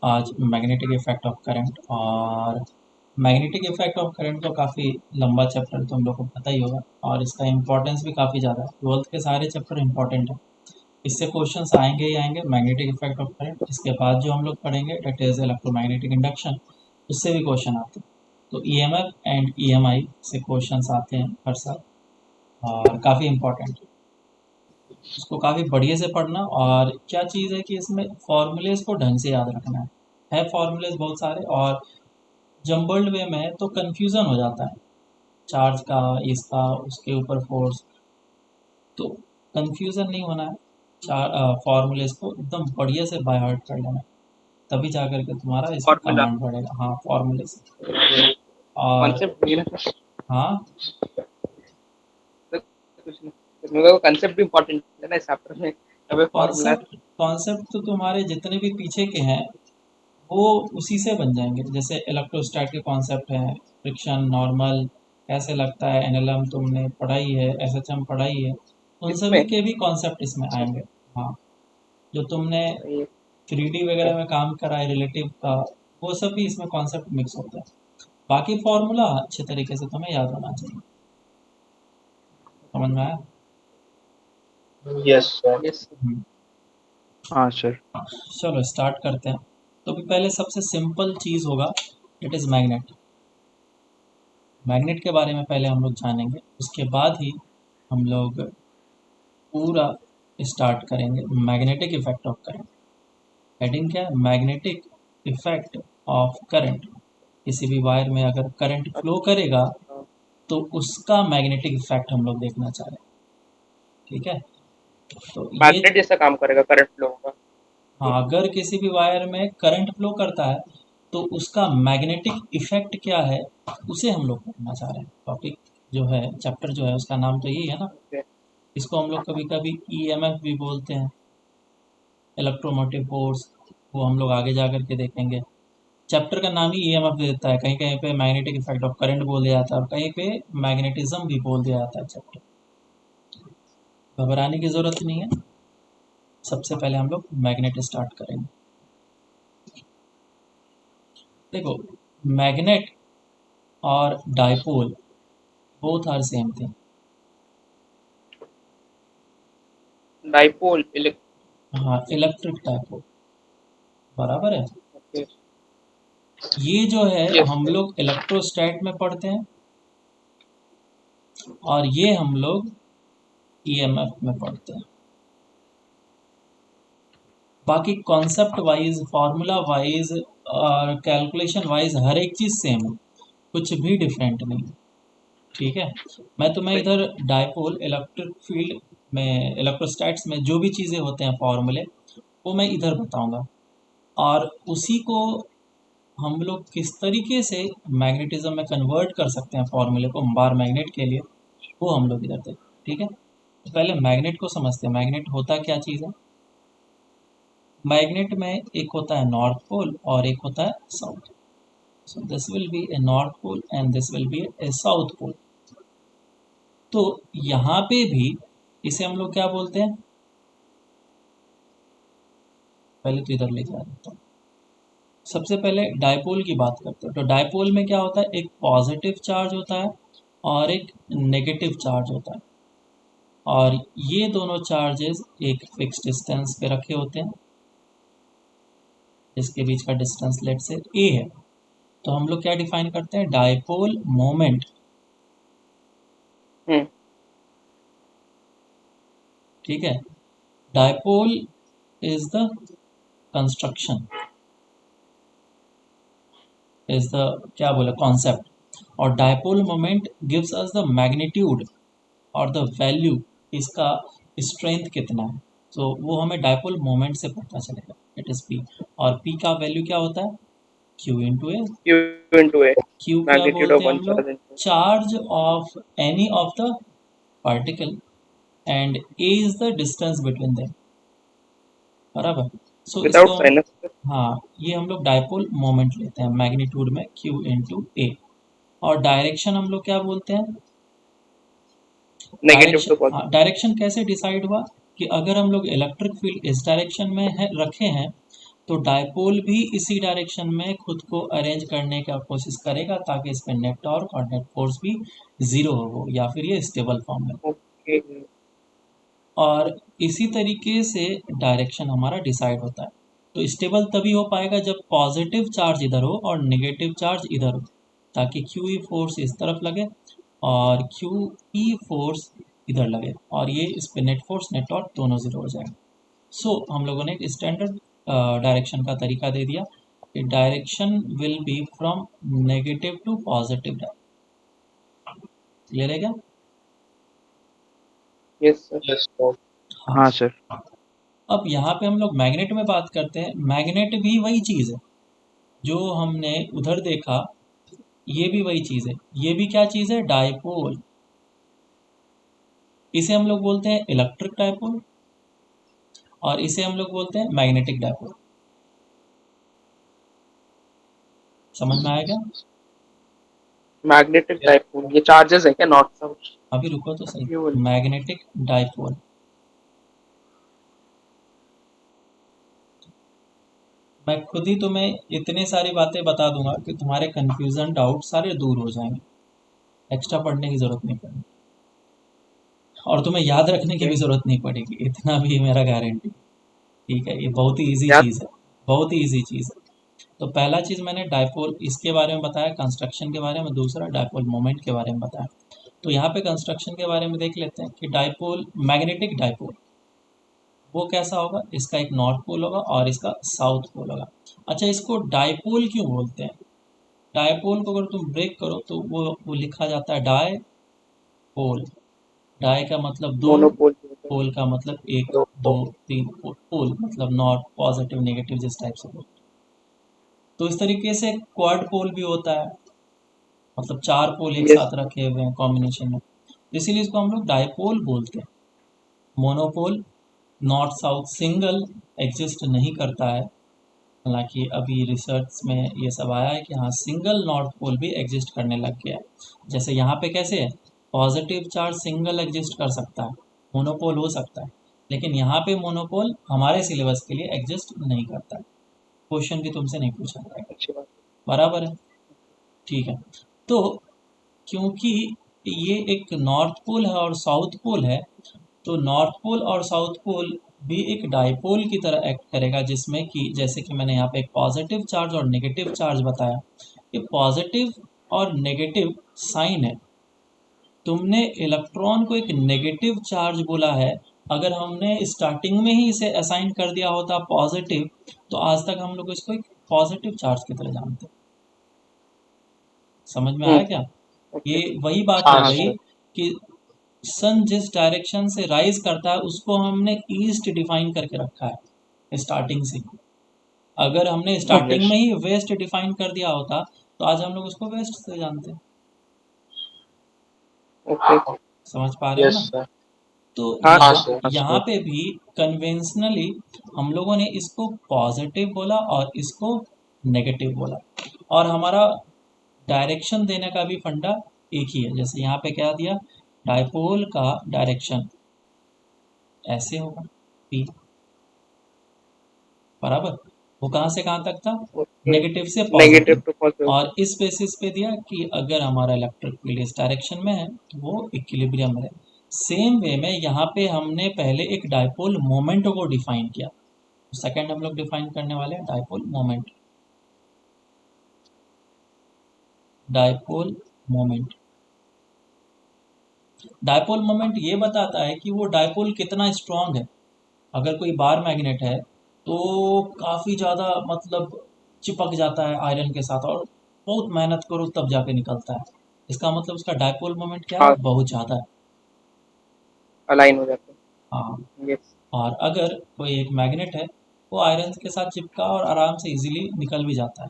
आज magnetic effect of current. और magnetic effect of current तो काफ़ी लंबा चैप्टर तुम लोग को पता ही होगा, और इसका इम्पोर्टेंस भी काफ़ी ज़्यादा है। ट्वेल्थ के सारे चैप्टर इंपॉर्टेंट हैं, इससे क्वेश्चंस आएंगे ही आएंगे। मैग्नेटिक इफेक्ट ऑफ करंट, इसके बाद जो हम लोग पढ़ेंगे डेट इज इलेक्ट्रोमैग्नेटिक इंडक्शन, उससे भी क्वेश्चन आते हैं। तो ईएमएफ एंड ईएमआई से क्वेश्चंस आते हैं हर साल, और काफ़ी इंपॉर्टेंट है, उसको काफ़ी बढ़िया से पढ़ना। और क्या चीज़ है कि इसमें फॉर्मूलेज को ढंग से याद रखना है फॉर्मूलेज बहुत सारे, और जम्बल्ड वे में है तो कन्फ्यूज़न हो जाता है, चार्ज का, इसका, उसके ऊपर फोर्स, तो कन्फ्यूज़न नहीं होना है। चार फॉर्मूलेज को एकदम बढ़िया से बाय हार्ट कर लेना है, तभी जा करके तुम्हारा इसमें फॉर्मूला कमांड बढ़ेगा। हाँ, फॉर्मूलेज। और कॉन्सेप्ट नहीं ना हाँ, तो कुछ नहीं, मेरे को कॉन्सेप्ट भी इम्पोर्टेंट है ना इस चैप्टर में। अबे फॉर्मूला कॉन्सेप्ट तो तुम्हारे जितने भी पीछे के हैं वो उसी से बन जाएंगे। जैसे इलेक्ट्रोस्टैट के कॉन्सेप्ट हैं, फ्रिक्शन, नॉर्मल, कैसे लगता है, एनएलएम तुमने पढ़ाई है, एसएचएम पढ़ाई है, उन सभी इसमें। के भी कॉन्सेप्ट इसमें अच्छा, आएंगे। हाँ, जो तुमने सही है। 3D वगैरह में काम करा है रिलेटिव का, वो सब भी इसमें कॉन्सेप्ट मिक्स होता है। बाकी फॉर्मूला अच्छे तरीके से तुम्हें याद होना चाहिए। समझ में आया? Yes sir. यस। हम्म। हाँ सर। चलो स्टार्ट करते हैं। तो भी पहले सबसे सिंपल चीज़ होगा, इट इज़ मैग्नेट। मैग्नेट के बारे में पहले हम लोग जानेंगे, उसके बाद ही हम लोग पूरा स्टार्ट करेंगे magnetic effect of current. Heading क्या है? Magnetic effect of current. किसी भी वायर में अगर करंट फ्लो करेगा तो उसका मैग्नेटिक इफेक्ट हम लोग देखना चाह रहे हैं। ठीक है, तो ये, मैग्नेट जैसा काम करेगा करंट फ्लो होगा। हाँ, अगर किसी भी वायर में करंट फ्लो करता है तो उसका मैग्नेटिक इफेक्ट क्या है, उसे हम लोग पढ़ना चाह रहे हैं। टॉपिक जो है, चैप्टर जो है, उसका नाम तो यही है ना। ओके। इसको हम लोग कभी कभी ईएमएफ भी बोलते हैं, इलेक्ट्रोमोटिव फोर्स, वो हम लोग आगे जा करके देखेंगे। चैप्टर का नाम ही ईएमएफ दे देता है, कहीं कहीं पे मैग्नेटिक इफेक्ट ऑफ करंट बोल दिया जाता है, और कहीं पे मैग्नेटिज्म भी बोल दिया जाता है चैप्टर। घबराने की ज़रूरत नहीं है, सबसे पहले हम लोग मैग्नेट स्टार्ट करेंगे। देखो, मैग्नेट और dipole both are same thing. Dipole हाँ, इलेक्ट्रिक डाइपोल बराबर है। ओके। ये जो है यस। हम लोग इलेक्ट्रोस्टैट में पढ़ते हैं, और ये हम लोग ईएमएफ में पढ़ते हैं। बाकी कॉन्सेप्ट वाइज, फार्मूला वाइज और कैलकुलेशन वाइज हर एक चीज़ सेम है, कुछ भी डिफरेंट नहीं है। ठीक है, मैं तुम्हें सही। इधर डाइपोल, इलेक्ट्रिक फील्ड में, इलेक्ट्रोस्टैट्स में जो भी चीज़ें होते हैं फॉर्मूले, वो मैं इधर बताऊंगा। और उसी को हम लोग किस तरीके से मैग्नेटिज्म में कन्वर्ट कर सकते हैं फॉर्मूले को बार मैग्नेट के लिए, वो हम लोग इधर देखें। ठीक है, तो पहले मैग्नेट को समझते हैं। मैग्नेट होता क्या चीज़ है? मैग्नेट में एक होता है नॉर्थ पोल और एक होता है south. So this will be a north pole and this will be a south pole. तो यहाँ पे भी इसे हम लोग क्या बोलते हैं? पहले तो इधर लेके आ देता हूँ। सबसे पहले डाइपोल की बात करते हैं। तो डाइपोल में क्या होता है? एक पॉजिटिव चार्ज होता है और एक नेगेटिव चार्ज होता है, और ये दोनों चार्जेस एक फिक्स डिस्टेंस पे रखे होते हैं, इसके बीच का डिस्टेंस लेट से ए है। तो हम लोग क्या डिफाइन करते हैं? Dipole moment. हम्म। ठीक है, dipole is the construction, is the, क्या बोले, कॉन्सेप्ट। और dipole moment gives us the magnitude और द वैल्यू, इसका स्ट्रेंथ कितना है। तो वो हमें डाइपोल मोमेंट से पता चलेगा, इट इज पी। और पी का वैल्यू क्या होता है? Q into A. Q into A. Q क्या मैग्नीट्यूड बोलते ऑफ हैं वन हम लोग? Charge into. Charge of any of the particle, and A is the distance between them, बराबर। सो विदाउट इसको हम, साइनस। हाँ, ये हम लोग डाइपोल मोमेंट लेते हैं मैग्नीट्यूड में क्यू इंटू ए। और डायरेक्शन हम लोग क्या बोलते हैं? नेगेटिव डायरेक्शन, टू हाँ, पॉजिटिव। डायरेक्शन कैसे डिसाइड हुआ? कि अगर हम लोग इलेक्ट्रिक फील्ड इस डायरेक्शन में है रखे हैं, तो डायपोल भी इसी डायरेक्शन में खुद को अरेंज करने का कोशिश करेगा ताकि इस पे नेट टॉर्क और नेट फोर्स भी ज़ीरो हो या फिर ये स्टेबल फॉर्म में। ओके। और इसी तरीके से डायरेक्शन हमारा डिसाइड होता है। तो स्टेबल तभी हो पाएगा जब पॉजिटिव चार्ज इधर हो और नेगेटिव चार्ज इधर हो, ताकि क्यू ई फोर्स इस तरफ लगे और क्यू ई फोर्स इधर लगे और ये इस पे नेट फोर्स नेट टॉर्क दोनों ज़ीरो हो जाएंगे। सो हम लोगों ने एक स्टैंडर्ड डायरेक्शन का तरीका दे दिया कि direction will be from negative to positive. Clear है क्या? Yes sir. हाँ सर। अब यहाँ पे हम लोग मैग्नेट में बात करते हैं। मैग्नेट भी वही चीज़ है जो हमने उधर देखा, ये भी वही चीज़ है। ये भी क्या चीज़ है? डायपोल। इसे हम लोग बोलते हैं इलेक्ट्रिक डायपोल और इसे हम लोग बोलते हैं मैग्नेटिक डायपोल। समझ में आया क्या? मैग्नेटिक डायपोल ये चार्जेस है क्या, नॉर्थ साउथ? अभी रुको तो सही। ये बोल। Magnetic dipole. मैं खुद ही तुम्हें इतनी सारी बातें बता दूंगा कि तुम्हारे कंफ्यूजन डाउट सारे दूर हो जाएंगे, एक्स्ट्रा पढ़ने की ज़रूरत नहीं पड़ेगी और तुम्हें याद रखने की भी ज़रूरत नहीं पड़ेगी, इतना भी मेरा गारंटी। ठीक है, ये बहुत ही ईजी याद। चीज़ है, बहुत ही ईजी चीज़ है। तो पहला चीज़ मैंने डायपोल इसके बारे में बताया, कंस्ट्रक्शन के बारे में। दूसरा डायपोल मोमेंट के बारे में बताया। तो यहाँ पे कंस्ट्रक्शन के बारे में देख लेते हैं कि डायपोल, मैग्नेटिक डायपोल वो कैसा होगा। इसका एक नॉर्थ पोल होगा और इसका साउथ पोल होगा। अच्छा, इसको डायपोल क्यों बोलते हैं? डायपोल को अगर तुम ब्रेक करो तो वो लिखा जाता है डाय पोल। डाय का मतलब दो, मोनोपोल। पोल का मतलब एक, दो, तीन। पोल मतलब नॉर्थ, पॉजिटिव, नेगेटिव, जिस टाइप से बोल। तो इस तरीके से क्वाड पोल भी होता है, मतलब चार पोल एक यस। साथ रखे हुए हैं कॉम्बिनेशन में, इसीलिए इसको हम लोग डायपोल बोलते हैं। Monopole, north south single exist नहीं करता है। हालांकि अभी रिसर्च में ये सब आया है कि हाँ, सिंगल नॉर्थ पोल भी एग्जिस्ट करने लग गया है। जैसे यहाँ पे कैसे है, पॉजिटिव चार्ज सिंगल एग्जिस्ट कर सकता है, मोनोपोल हो सकता है, लेकिन यहाँ पे मोनोपोल हमारे सिलेबस के लिए एग्जिस्ट नहीं करता है। क्वेश्चन भी तुमसे नहीं पूछा जाएगा। अच्छी बात। बराबर है? ठीक है। तो क्योंकि ये एक नॉर्थ पोल है और साउथ पोल है, तो नॉर्थ पोल और साउथ पोल भी एक डायपोल की तरह एक्ट करेगा, जिसमें कि जैसे कि मैंने यहाँ पे एक पॉजिटिव चार्ज और नेगेटिव चार्ज बताया। ये पॉजिटिव और नेगेटिव साइन है। तुमने इलेक्ट्रॉन को एक नेगेटिव चार्ज बोला है, अगर हमने स्टार्टिंग में ही इसे असाइन कर दिया होता पॉजिटिव, तो आज तक हम लोग इसको एक पॉजिटिव चार्ज की तरह जानते। समझ में आया क्या? ओके। ये वही बात हो गई कि सन जिस डायरेक्शन से राइज करता है उसको हमने ईस्ट डिफाइन करके रखा है स्टार्टिंग से। अगर हमने स्टार्टिंग में ही वेस्ट डिफाइन कर दिया होता तो आज हम लोग उसको वेस्ट से जानते। ओके। समझ पा रहे हो ना? तो हाँ यहाँ पे भी कन्वेंशनली हम लोगों ने इसको पॉजिटिव बोला और इसको नेगेटिव बोला, और हमारा डायरेक्शन देने का भी फंडा एक ही है। जैसे यहाँ पे क्या दिया, डायपोल का डायरेक्शन ऐसे होगा, पी, बराबर। वो कहाँ से कहाँ तक था, नेगेटिव से नेगेटिव पॉजिटिव। To positive. और इस बेसिस पे दिया कि अगर हमारा इलेक्ट्रिक फील्ड इस डायरेक्शन में है तो वो इक्विलिब्रियम में है। सेम वे में यहाँ पे हमने पहले एक डायपोल मोमेंट को डिफाइन किया, सेकंड हम लोग डिफाइन करने वाले हैं dipole moment. Dipole moment, dipole moment ये बताता है कि वो डायपोल कितना स्ट्रांग है। अगर कोई बार मैग्नेट है तो काफ़ी ज़्यादा मतलब चिपक जाता है आयरन के साथ, और बहुत मेहनत करो तब जाके निकलता है। इसका मतलब उसका डायपोल मोमेंट क्या है, बहुत ज़्यादा है। अलाइन हो जाते हाँ। हैं। यस। और अगर कोई एक मैग्नेट है, वो आयरन के साथ चिपका और आराम से इजीली निकल भी जाता है,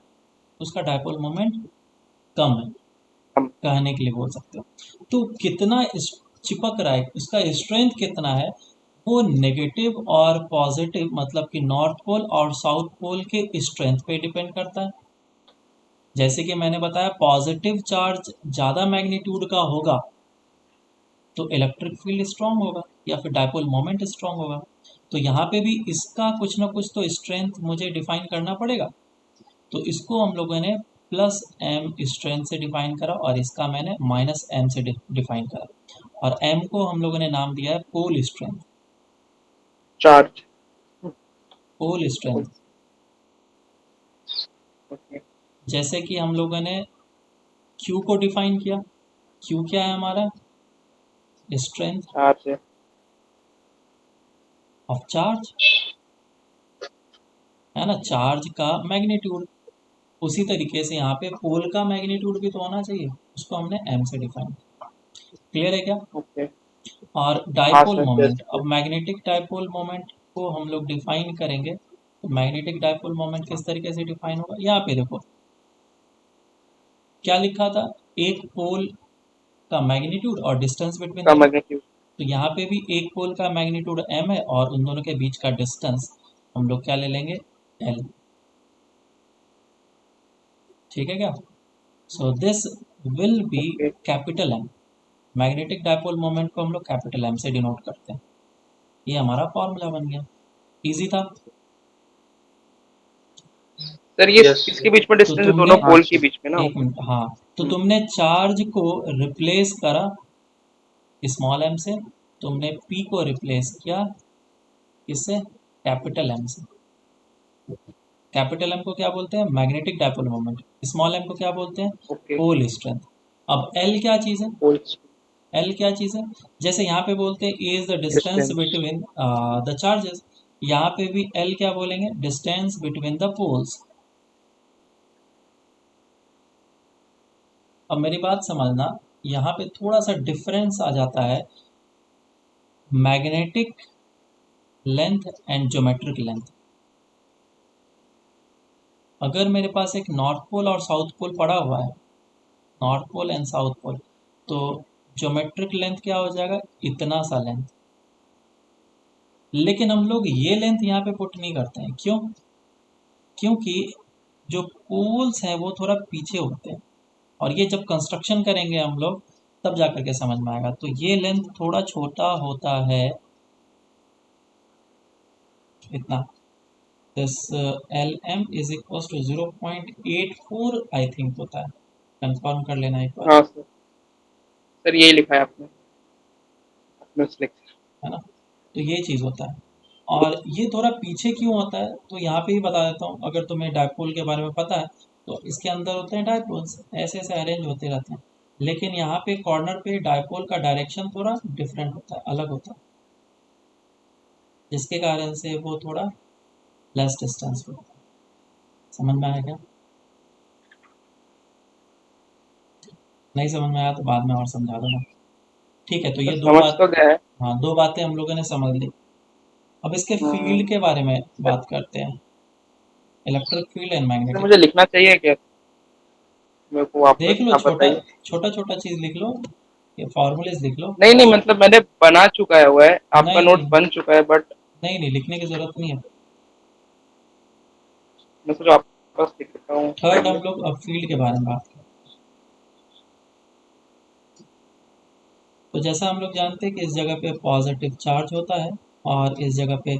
उसका डायपोल मोमेंट कम है, कहने के लिए बोल सकते हो। तो कितना चिपक रहा है, उसका स्ट्रेंथ कितना है, वो नेगेटिव और पॉजिटिव मतलब कि नॉर्थ पोल और साउथ पोल के स्ट्रेंथ पे डिपेंड करता है। जैसे कि मैंने बताया, पॉजिटिव चार्ज ज़्यादा मैग्नीट्यूड का होगा तो इलेक्ट्रिक फील्ड स्ट्रांग होगा या फिर डायपोल मोमेंट स्ट्रांग होगा। तो यहाँ पे भी इसका कुछ ना कुछ तो स्ट्रेंथ मुझे डिफाइन करना पड़ेगा। तो इसको हम लोगों ने प्लस एम स्ट्रेंथ से डिफाइन करा और इसका मैंने माइनस एम से डिफाइन करा, और एम को हम लोगों ने नाम दिया है pole strength. Charge. Pole strength, okay. जैसे कि हम लोगों ने क्यू को डिफाइन किया। क्यू क्या है हमारा? स्ट्रेंथ चार्ज है। ऑफ चार्ज, है ना, चार्ज का मैग्नीट्यूड। उसी तरीके से यहाँ पे पोल का मैग्नीट्यूड भी तो होना चाहिए, उसको हमने एम से डिफाइन किया। क्लियर है क्या? ओके। और हाँ डाइपोल सर, मोमेंट, जैसे अब मैग्नेटिक डाइपोल मोमेंट को हम लोग डिफाइन करेंगे। तो मैग्नेटिक डाइपोल मोमेंट किस तरीके से डिफाइन होगा? यहाँ पे देखो क्या लिखा था, एक पोल का मैग्नीट्यूड और डिस्टेंस बिटवीन का द। मैग्नीट्यूड। तो यहाँ पे भी एक पोल का मैग्नीट्यूड m है और उन दोनों के बीच का डिस्टेंस हम लोग क्या ले लेंगे? l। ठीक है क्या? सो this will B okay capital M। Magnetic dipole moment को हम लोग कैपिटल M से डिनोट करते हैं। ये हमारा फॉर्मूला बन गया। इजी था। सर, ये यस किसके सर। बीच में तो डिस्टेंस है? तुमने दोनों हाँ पोल के सर। बीच में ना? एक मिनट, हाँ, तो हम्म, तुमने चार्ज को रिप्लेस करा स्मॉल m से, तुमने p को रिप्लेस किया किससे? कैपिटल M से। कैपिटल M को क्या बोलते हैं? Magnetic dipole moment. Small m को क्या बोलते हैं? ओके। Pole strength. अब L क्या चीज़ है? पोल L क्या चीज़ है? जैसे यहाँ पे बोलते हैं A is the distance distance. Between the charges, यहाँ पे भी L क्या बोलेंगे? Distance between the poles. अब मेरी बात समझना, यहाँ पे थोड़ा सा डिफरेंस आ जाता है magnetic length and geometric length. अगर मेरे पास एक नॉर्थ पोल और साउथ पोल पड़ा हुआ है, north pole and south pole, तो ज्योमेट्रिक लेंथ क्या हो जाएगा? इतना सा लेंथ। लेकिन हम लोग ये लेंथ यहाँ पे पुट नहीं करते हैं, क्यों? क्योंकि जो पोल्स हैं वो थोड़ा पीछे होते हैं, और ये जब कंस्ट्रक्शन करेंगे हम लोग तब जा करके समझ में आएगा। तो ये लेंथ थोड़ा छोटा होता है, इतना। This L M is equal to 0.84 I think होता है, कंफर्म कर लेना एक बार, हाँ सर। सर, यही लिखा है आपने अपने सिलेक्शन। है ना। तो ये चीज़ होता है। और ये थोड़ा पीछे क्यों होता है, तो यहाँ पे ही बता देता हूँ। अगर तुम्हें डायपोल के बारे में पता है तो इसके अंदर होते हैं डायपोल्स, ऐसे ऐसे अरेंज होते रहते हैं। लेकिन यहाँ पे कॉर्नर पे डायपोल का डायरेक्शन थोड़ा डिफरेंट होता है, अलग होता है, जिसके कारण से वो थोड़ा लेस डिस्टेंस पे होता है। समझ में आया क्या? नहीं समझ में आया तो बाद में और समझा दूंगा। ठीक है, तो सर, ये दो समझ बात, तो गया है। हाँ, दो बातें हम लोगों ने समझ ली। अब इसके हम्म, फील्ड के बारे में सर, बात करते हैं, electric field and sir, magnetic. मुझे लिखना चाहिए क्या? मेरे को देख वापस लो, आप छोटा बताइए। छोटा छोटा चीज लिख लो, ये फॉर्मूलेज लिख लो। नहीं नहीं, मतलब मैंने बना चुका है हुआ है, आपका नहीं नोट नहीं, बन चुका है, बट नहीं नहीं, लिखने की जरूरत नहीं है। मैं सोचा वापस लिख लेता हूँ थर्ड हम पहले। लोग अब फील्ड के बारे में बात करें। तो जैसा हम लोग जानते हैं कि इस जगह पे पॉजिटिव चार्ज होता है और इस जगह पे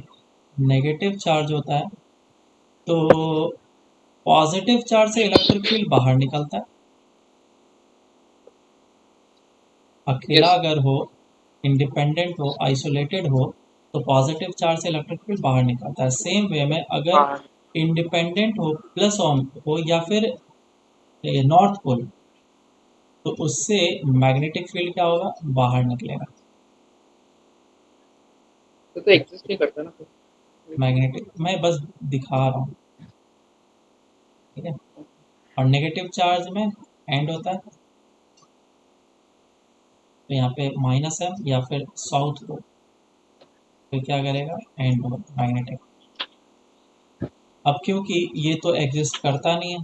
नेगेटिव चार्ज होता है। तो पॉजिटिव चार्ज से इलेक्ट्रिक फील्ड बाहर निकलता है, अकेला यस। अगर हो, इंडिपेंडेंट हो, आइसोलेटेड हो, तो पॉजिटिव चार्ज से इलेक्ट्रिक फील्ड बाहर निकलता है। सेम वे में अगर हाँ। इंडिपेंडेंट हो, प्लस ऑन हो, या फिर नॉर्थ पोल, तो उससे मैग्नेटिक फील्ड क्या होगा? बाहर निकलेगा। तो एग्जिस्ट नहीं करता ना फिर। मैग्नेटिक, मैं बस दिखा रहा हूँ, ठीक है। और नेगेटिव चार्ज में एंड होता है, तो यहाँ पे माइनस है, या फिर साउथ पोल, तो क्या करेगा? एंड होगा मैग्नेटिक। अब क्योंकि ये तो एग्जिस्ट करता नहीं है,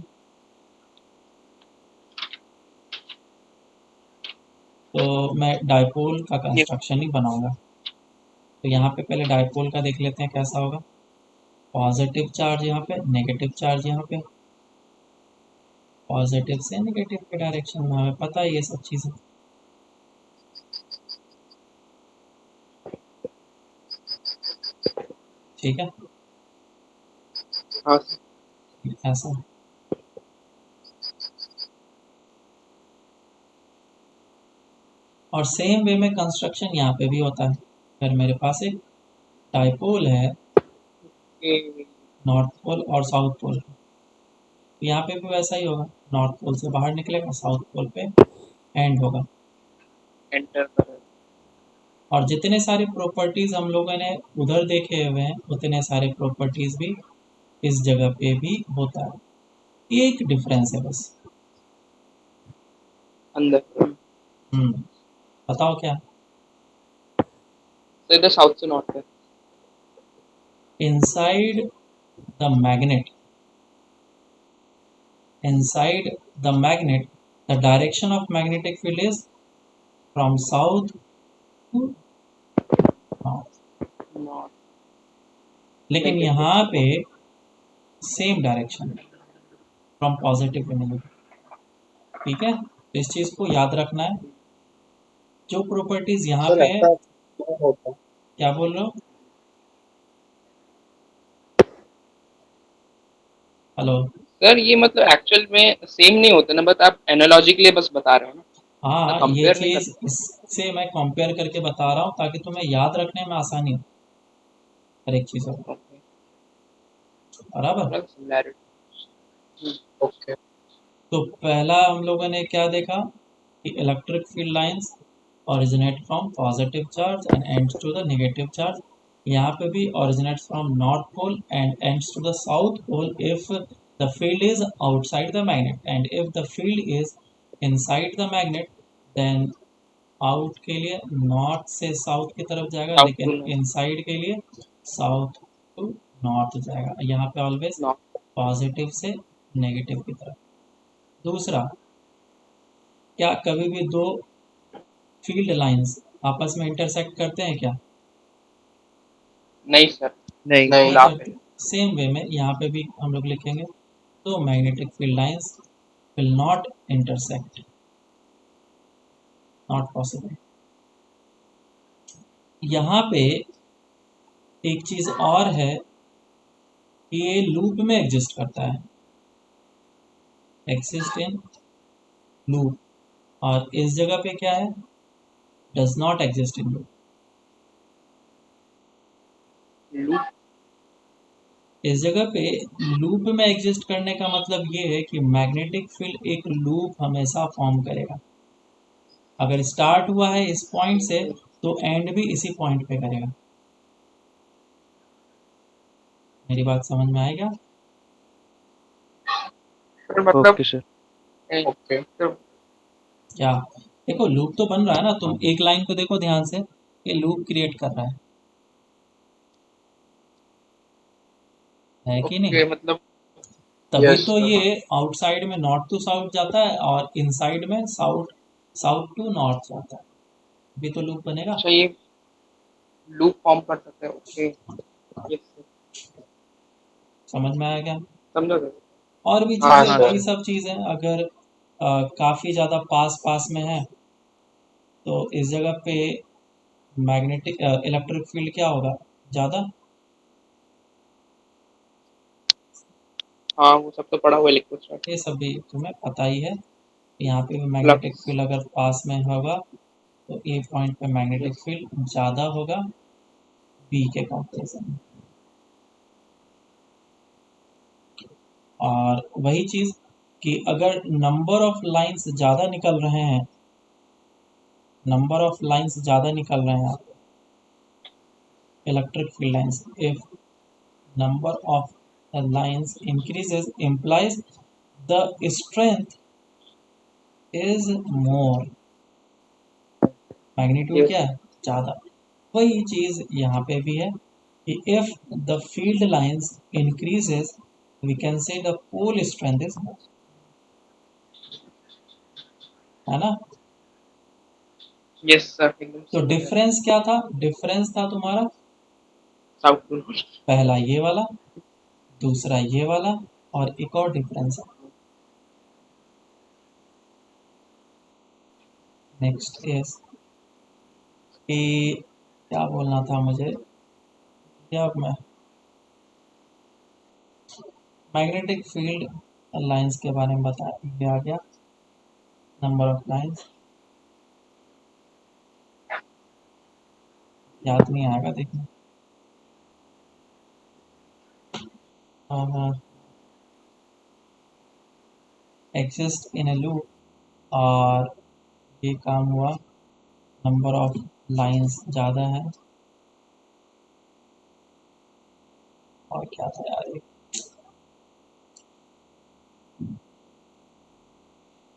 तो मैं डाइपोल का ये कंस्ट्रक्शन ही बनाऊंगा। तो यहाँ पे पहले डाइपोल का देख लेते हैं कैसा होगा। पॉजिटिव चार्ज यहाँ पे, नेगेटिव चार्ज यहाँ पे, पॉजिटिव से नेगेटिव के डायरेक्शन में, हमें पता है ये सब चीज़ें। ठीक है, हाँ सर। ऐसा। और सेम वे में कंस्ट्रक्शन यहाँ पे भी होता है। अगर मेरे पास एक डाइपोल है, ये नॉर्थ पोल और साउथ पोल, यहाँ पे भी वैसा ही होगा। नॉर्थ पोल से बाहर निकलेगा, साउथ पोल पे एंड होगा। एंटर कर। और जितने सारे प्रॉपर्टीज हम लोगों ने उधर देखे हुए हैं, उतने सारे प्रॉपर्टीज भी इस जगह पे भी होता है। एक डिफरेंस है बस। अंदर। बताओ क्या? तो इधर साउथ से नॉर्थ है। Inside the magnet, inside the magnet, the direction of magnetic field is from south to north। North. लेकिन नेगेटिव। यहाँ पे same direction, from positive to negative. ठीक है, तो इस चीज को याद रखना है। जो प्रॉपर्टीज यहाँ सर पे है, ऐसा क्यों होता है? क्या बोल रहे हो? हेलो? सर ये मतलब एक्चुअल में सेम नहीं होता ना, बट आप एनालॉजी के लिए बस बता रहे हो ना, तो हाँ, ये कंपेयर नहीं चीज करते। इससे मैं कंपेयर करके बता रहा हूँ ताकि तुम्हें याद रखने में आसानी हो हर एक चीजों को। ओके। बराबर। सिमिलैरिटी। ओके। तो पहला हम लोगों ने क्या देखा कि electric field lines originate from positive charge and ends to the negative charge। यहाँ पे भी originates from north pole and ends to the south pole if the field is outside the magnet, and if the field is inside the magnet then out के लिए north से south की तरफ जाएगा, south to लेकिन north. inside के लिए south to north जाएगा। यहाँ पे always नॉर्थ। positive से negative की तरफ। दूसरा, क्या कभी भी दो फील्ड लाइंस आपस में इंटरसेक्ट करते हैं क्या? नहीं सर। नहीं। नहीं। नहीं लाभ है। करते। सेम वे में यहाँ पे भी हम लोग लिखेंगे, तो magnetic field lines will not intersect, not possible. यहाँ पे एक चीज और है कि ये लूप में एग्जिस्ट करता है, एक्सिस्ट इन लूप। और इस जगह पे क्या है? Does not exist in loop. Loop. इस जगह पे लूप में एग्जिस्ट करने का मतलब ये है कि मैग्नेटिक फील्ड एक लूप हमेशा फॉर्म करेगा। अगर स्टार्ट हुआ है इस पॉइंट से तो एंड भी इसी पॉइंट पे करेगा। मेरी बात समझ में आएगा? सर मतलब ओके सर। ओके। सर क्या? देखो लूप तो बन रहा है ना, तुम एक लाइन को देखो ध्यान से, ये लूप क्रिएट कर रहा है कि नहीं? ओके मतलब तभी यस तो सर। ये आउटसाइड में नॉर्थ टू साउथ जाता है और इनसाइड में साउथ साउथ टू नॉर्थ जाता है। अभी तो लूप बनेगा। अच्छा, ये लूप फॉर्म कर सकते हैं। ओके। Yes sir. समझ में आया क्या? समझो सर। और भी हाँ हाँ चीजें, हाँ वही सर। सर। सब चीजें अगर काफी ज्यादा पास पास में है तो इस जगह पे मैग्नेटिक इलेक्ट्रिक फील्ड क्या होगा? ज्यादा। हाँ वो सब तो पढ़ा हुआ है इलेक्ट्रोस्टैटिक। ये सब भी तुम्हें पता ही है। यहाँ पे भी मैग्नेटिक फ्लक्स। फील्ड अगर पास में होगा तो ए पॉइंट पे मैग्नेटिक यस। फील्ड ज़्यादा होगा बी के कंपैरिजन में। और वही चीज़ कि अगर नंबर ऑफ लाइंस ज़्यादा निकल रहे हैं, नंबर ऑफ लाइंस ज़्यादा निकल रहे हैं electric field lines, if number of the lines increases implies the strength is more। Magnitude yes. क्या है? ज़्यादा। वही चीज़ यहाँ पे भी है कि if the field lines increases we can say the pole strength is more, है ना? यस सर एकदम तो समझ गया। डिफरेंस क्या था? डिफरेंस था तुम्हारा साउथ टू नॉर्थ। पहला ये वाला, दूसरा ये वाला, और एक और डिफरेंस है। नेक्स्ट इज कि क्या बोलना था मुझे, क्या मैं मैग्नेटिक फील्ड लाइंस के बारे में बताया, ये आ गया नंबर ऑफ लाइंस, याद नहीं आएगा देखना। एग्जिस्ट इन ए लूप, और ये काम हुआ, नंबर ऑफ लाइंस ज़्यादा है। और क्या था यार ये,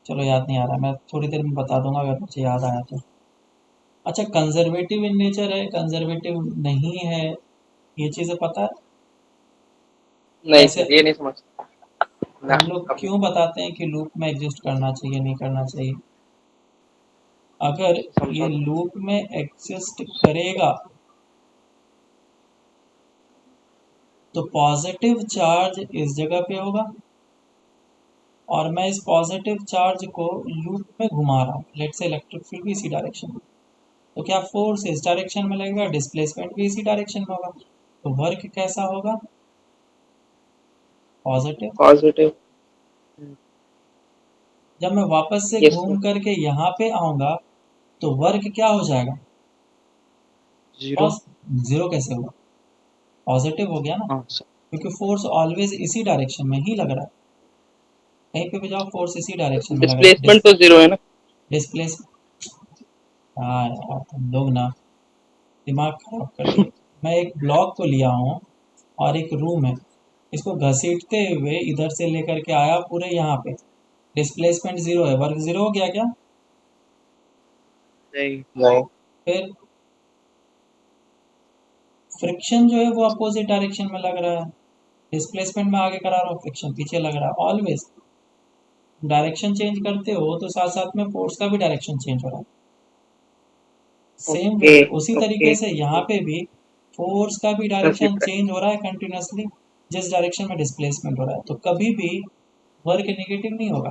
चलो याद नहीं आ रहा, मैं थोड़ी देर में बता दूंगा अगर मुझे याद आया तो। अच्छा, कंजर्वेटिव इन नेचर है, कंजर्वेटिव नहीं है, ये चीज़ें पता है नहीं कैसे? सर, ये नहीं समझता ना हम लोग कभी। क्यों बताते हैं कि लूप में एग्जिस्ट करना चाहिए नहीं करना चाहिए? अगर ये समझो ना। लूप में एग्जिस्ट करेगा तो पॉजिटिव चार्ज इस जगह पे होगा, और मैं इस पॉजिटिव चार्ज को लूप में घुमा रहा हूँ, लेट से इलेक्ट्रिक फील्ड भी इसी डायरेक्शन में, तो क्या फोर्स इस डायरेक्शन में लगेगा, डिस्प्लेसमेंट भी इसी डायरेक्शन में होगा, तो वर्क कैसा होगा? पॉजिटिव। पॉजिटिव। जब मैं वापस से यस घूम सर। करके यहाँ पे आऊंगा तो वर्क क्या हो जाएगा? जीरो। जीरो कैसे हुआ? पॉजिटिव हो गया ना, हाँ सर। क्योंकि फोर्स ऑलवेज इसी डायरेक्शन में ही लग रहा है, कहीं पे भी जाओ फोर्स इसी डायरेक्शन में लग रहा है। डिस्प्लेसमेंट तो जीरो है ना। डिस्प्लेस, हाँ यार तुम लोग ना दिमाग खराब कर दिए। मैं एक ब्लॉक को लिया हूँ और एक रूम है, इसको घसीटते हुए इधर से लेकर के आया पूरे यहाँ पे, डिस्प्लेसमेंट जीरो है, वर्क जीरो हो गया क्या? नहीं। नहीं। फिर फ्रिक्शन जो है वो अपोजिट डायरेक्शन में लग रहा है, डिस्प्लेसमेंट में आगे करा रहा हूँ, फ्रिक्शन पीछे लग रहा है। ऑलवेज डायरेक्शन चेंज करते हो तो साथ साथ में फोर्स का भी डायरेक्शन चेंज हो रहा है। Same way okay. उसी ओके। तरीके से यहाँ पे भी फोर्स का भी डायरेक्शन कंसीडर। चेंज हो रहा है कंटिन्यूसली, जिस डायरेक्शन में डिस्प्लेसमेंट हो रहा है, तो कभी भी वर्क नेगेटिव नहीं होगा,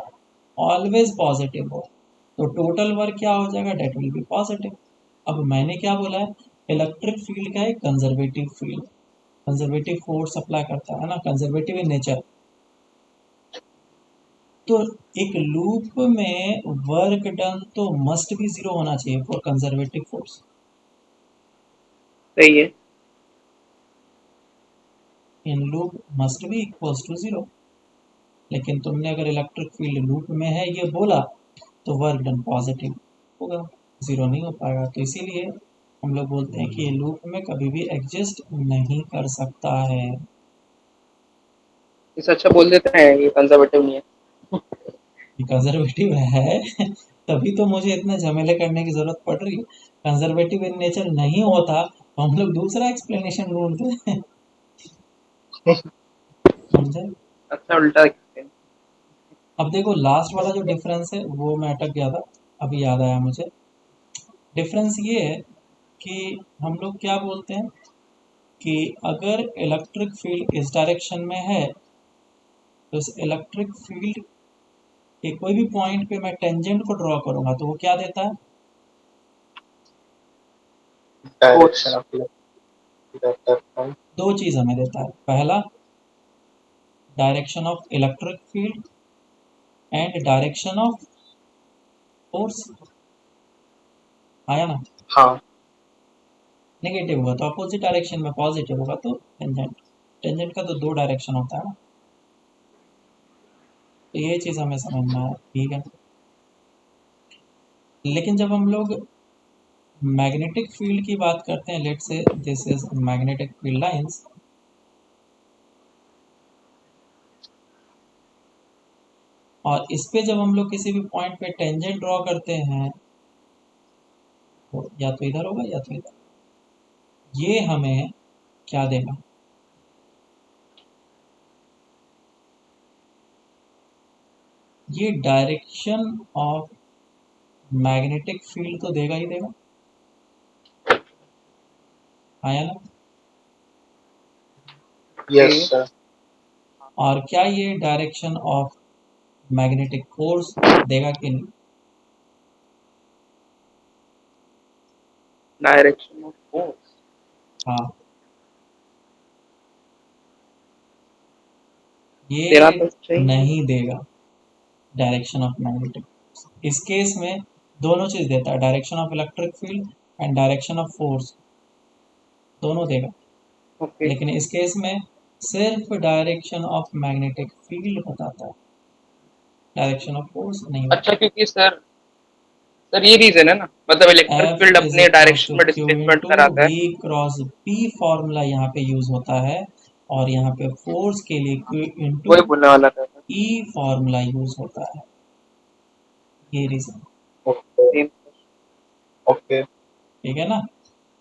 ऑलवेज पॉजिटिव हो, तो टोटल वर्क क्या हो जाएगा? That will be positive. अब मैंने क्या बोला है? इलेक्ट्रिक फील्ड का एक conservative field, conservative force apply करता है ना, कंजर्वेटिव इन नेचर, तो एक लूप में वर्क डन तो मस्ट भी जीरो होना चाहिए फॉर कंजर्वेटिव फोर्स। सही है। In loop must be equals to zero, लेकिन तुमने अगर इलेक्ट्रिक फील्ड लूप में है ये बोला तो वर्क डन पॉजिटिव होगा, जीरो नहीं हो पाएगा, तो इसीलिए हम लोग बोलते हैं कि ये लूप में कभी भी एग्जिस्ट नहीं कर सकता है। इससे अच्छा बोल देते हैं ये कंजर्वेटिव नहीं है। कंजर्वेटिव है तभी तो मुझे इतने झमेले करने की जरूरत पड़ रही है। कंजर्वेटिव इन नेचर नहीं होता तो हम लोग दूसरा एक्सप्लेनेशन ढूंढते समझे? अच्छा उल्टा explain। अब देखो लास्ट वाला जो डिफरेंस है वो मैं अटक गया था, अभी याद आया मुझे। डिफरेंस ये है कि हम लोग क्या बोलते हैं कि अगर इलेक्ट्रिक फील्ड इस डायरेक्शन में है तो इस इलेक्ट्रिक फील्ड के कोई भी पॉइंट पे मैं टेंजेंट को ड्रॉ करूंगा तो वो क्या देता है? Direction of electric. दो चीज हमें देता है, पहला direction of electric field and direction of force, आया ना? हाँ। नेगेटिव होगा तो अपोजिट डायरेक्शन में, पॉजिटिव होगा तो टेंजेंट, टेंजेंट का तो दो डायरेक्शन होता है ना, तो ये चीज हमें समझना है, ठीक है। लेकिन जब हम लोग मैग्नेटिक फील्ड की बात करते हैं, let's say this is magnetic field lines, और इस पे जब हम लोग किसी भी पॉइंट पे टेंजेंट ड्रॉ करते हैं तो या तो इधर होगा या तो इधर, ये हमें क्या देगा? ये डायरेक्शन ऑफ मैग्नेटिक फील्ड तो देगा ही देगा, आया ना? Yes okay. सर। और क्या ये डायरेक्शन ऑफ मैग्नेटिक फोर्स देगा कि नहीं? Direction of force. हाँ, देना ये तो चाहिए। नहीं देगा डायरेक्शन ऑफ मैग्नेटिक। इस केस में दोनों चीज देता है, direction of electric field and direction of force, दोनों देगा। ओके। लेकिन इस केस में सिर्फ डायरेक्शन ऑफ मैग्नेटिक फील्ड बताता है, डायरेक्शन ऑफ फोर्स नहीं अच्छा, बताता। क्योंकि सर ये रीजन है ना, मतलब इलेक्ट्रिक एफ फील्ड इज अपने इक्वल्स डायरेक्शन टू में क्यू डिस्प्लेसमेंट इंटू कराता है। वी क्रॉस पी फॉर्मूला यहाँ पे यूज होता है, और यहाँ पे फोर्स के लिए क्यू इंटू वही बोलने वाला था सर। ई फॉर्मूला यूज होता है, ये रीजन। Okay same. ओके। ठीक है ना,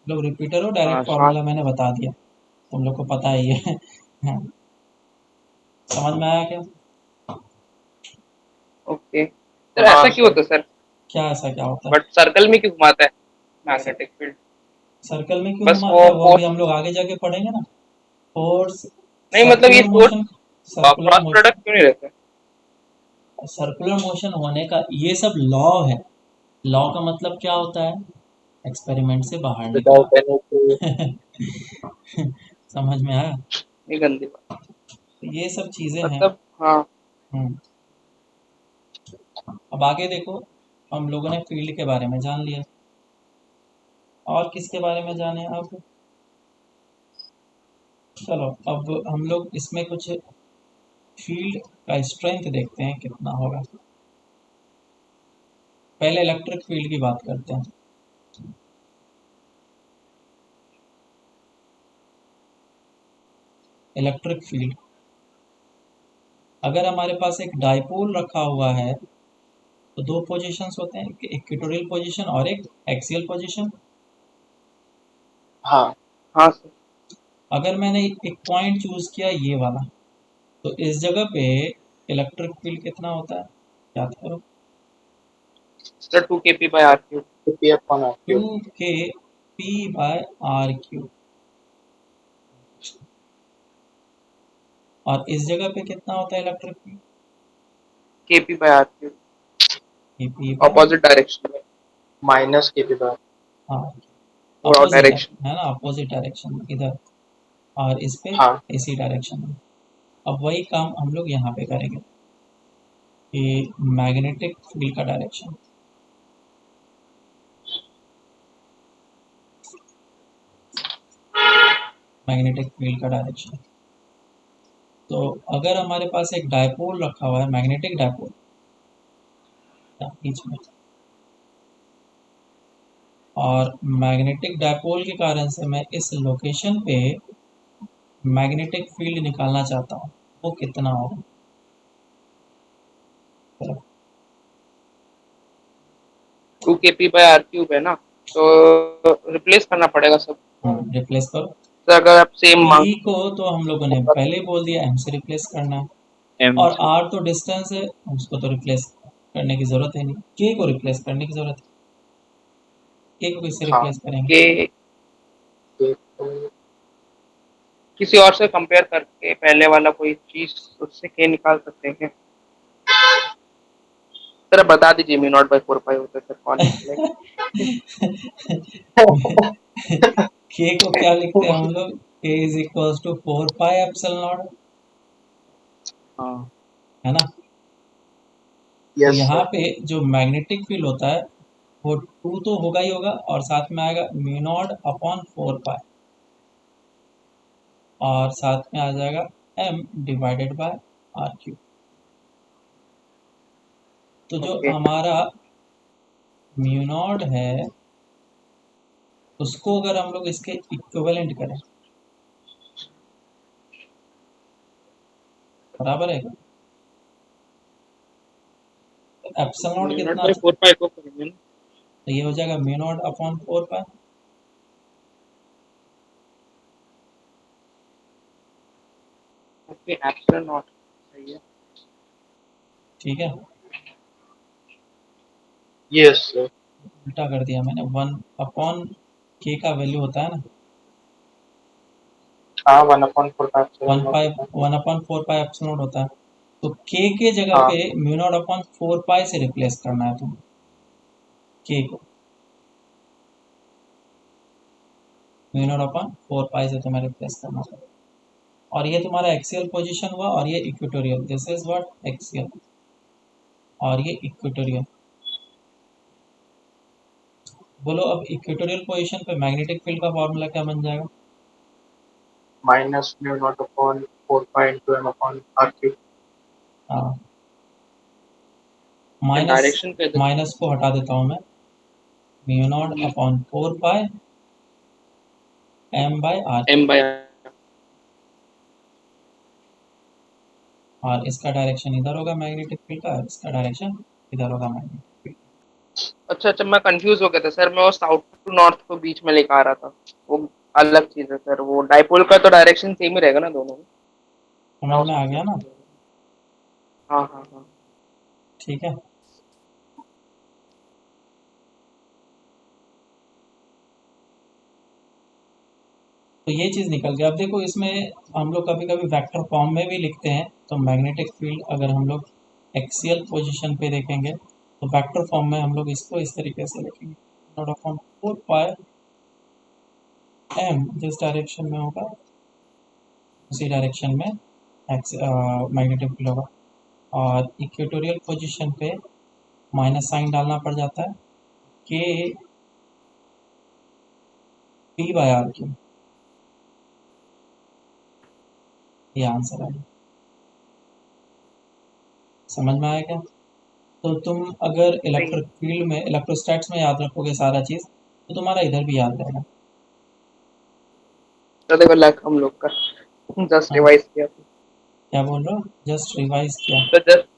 लोग रिपीटर हो, हाँ डायरेक्ट हाँ। फॉर्मूला मैंने बता दिया, तुम लोग को पता ही है। हाँ, समझ में आया क्या? ओके सर, हाँ ऐसा क्यों सर। होता है सर? क्या ऐसा क्या होता है? बट सर्कल में क्यों घुमाता है मैग्नेटिक फील्ड? सर्कल में क्यों बस घुमाता वो है वो अभी फोर्स। हम लोग आगे जाके पढ़ेंगे ना। फोर्स, नहीं मतलब ये circular force motion, circular cross motion, product क्यों नहीं रहता? सर्कुलर मोशन होने का ये सब लॉ है। लॉ का मतलब क्या होता है? एक्सपेरिमेंट से बाहर निकला। Without any proof. समझ में आया? ये गंदी बात। तो ये सब चीजें हैं। मतलब हाँ। हम्म, अब आगे देखो, हम लोगों ने फील्ड के बारे में जान लिया, और किसके बारे में जाने अब? चलो अब हम लोग इसमें कुछ फील्ड का स्ट्रेंथ देखते हैं कितना होगा। पहले इलेक्ट्रिक फील्ड की बात करते हैं। इलेक्ट्रिक फील्ड, अगर हमारे पास एक डाइपोल रखा हुआ है तो दो पोजीशंस होते हैं, एक इक्वेटोरियल पोजीशन और एक एक्सियल पोजीशन। हाँ हाँ सर। अगर मैंने एक पॉइंट चूज किया ये वाला, तो इस जगह पे इलेक्ट्रिक फील्ड कितना होता है, याद करो। Sir 2 kp/r³ P upon R to cube. K P by R cube. और इस जगह पे कितना होता है इलेक्ट्रिक फील्ड? kp/r³ के पी बाय, ऑपोजिट डायरेक्शन में। माइनस के पी बार। हाँ, और आउट अपोजिट डायरेक्शन। है ना, अपोजिट डायरेक्शन इधर, और इस पे हाँ इसी डायरेक्शन में। अब वही काम हम लोग यहाँ पे करेंगे कि मैग्नेटिक फील्ड का डायरेक्शन, मैग्नेटिक फील्ड का डायरेक्शन। तो अगर हमारे पास एक डायपोल रखा हुआ है, मैग्नेटिक डायपोल बीच में, और मैग्नेटिक डायपोल के कारण से मैं इस लोकेशन पे मैग्नेटिक फील्ड निकालना चाहता हूँ, वो कितना होगा? चलो, 2 kp/r³ है ना, तो रिप्लेस करना पड़ेगा सब। रिप्लेस करो। तो अगर आप सेम मांग। पी को तो हम लोगों ने पहले ही बोल दिया, एम से रिप्लेस करना है, एम और से। आर तो डिस्टेंस है, उसको तो रिप्लेस करने की जरूरत है नहीं। के को रिप्लेस करने की जरूरत है, के को किससे हाँ। रिप्लेस करेंगे? के ये तो किसी और से कंपेयर करके पहले वाला कोई चीज उससे के निकाल सकते हैं। सर बता दीजिए μ0/4 पाई होता है सर, कौन निकलेगा? के को क्या लिखते हैं हम लोग? K is equal to 4 pi epsilon naught, हाँ है ना। तो यस यहाँ सर। पे जो मैग्नेटिक फील्ड होता है वो टू तो होगा ही होगा, और साथ में आएगा μ0/4 पाई, और साथ में आ जाएगा m divided by R cube. तो जो ओके। हमारा म्यू नॉट है, उसको अगर हम लोग इसके इक्विवेलेंट करें, बराबर है क्या? तो एप्सिलॉन नॉट μ0 कितना बाई था? 4 पाई को करेंगे ना। तो ये हो जाएगा μ0/4 पाई। ओके एप्सिलॉन नॉट सही है। ठीक है, यस सर। उल्टा कर दिया मैंने, 1/k का वैल्यू होता है ना, हाँ 1/4 वन पाई, होता है। 1/4 पाई एप्सिलॉन नॉट होता है। तो के जगह हाँ पे μ0/4 पाई से रिप्लेस करना है तुम्हें, के को μ0/4 पाई से तुम्हें रिप्लेस करना है। और ये तुम्हारा एक्सियल पोजीशन हुआ और ये equatorial, this is what axial और ये इक्वेटोरियल। बोलो अब इक्वेटोरियल पोजीशन पे मैग्नेटिक फील्ड का फॉर्मूला क्या बन जाएगा? minus mu naught upon 4 pi into m upon r cube. हाँ, माइनस डायरेक्शन पे माइनस को हटा देता हूँ मैं, mu naught upon 4 pi m by r, m by और इसका डायरेक्शन इधर होगा मैग्नेटिक फील्ड का, इसका डायरेक्शन इधर होगा मैग्नेटिक फील्ड। अच्छा मैं कंफ्यूज हो गया था सर, मैं वो साउथ टू नॉर्थ को बीच में लेकर आ रहा था, वो अलग चीज है सर। वो डाइपोल का तो डायरेक्शन सेम ही रहेगा ना दोनों में? समझ में आ गया ना? हाँ हाँ हाँ। ठीक है, तो ये चीज़ निकल गया। अब देखो इसमें हम लोग कभी कभी वेक्टर फॉर्म में भी लिखते हैं, तो मैग्नेटिक फील्ड अगर हम लोग एक्सियल पोजीशन पे देखेंगे तो वेक्टर फॉर्म में हम लोग इसको इस तरीके से लिखेंगे, नॉट अपॉन 4 पाई m, जिस डायरेक्शन में होगा उसी डायरेक्शन में मैग्नेटिक फील्ड होगा। और इक्वेटोरियल पोजीशन पे माइनस साइन डालना पड़ जाता है, के पी बाय आर क्यू, ये आंसर है। समझ में आया क्या? तो तुम अगर इलेक्ट्रिक फील्ड में इलेक्ट्रोस्टैट्स में याद रखोगे सारा चीज़, तो तुम्हारा इधर भी याद रहेगा। तो देखो लक हम लोग का जस्ट हाँ, रिवाइज किया क्या बोल रहे हो? जस्ट रिवाइज किया। तो जस्ट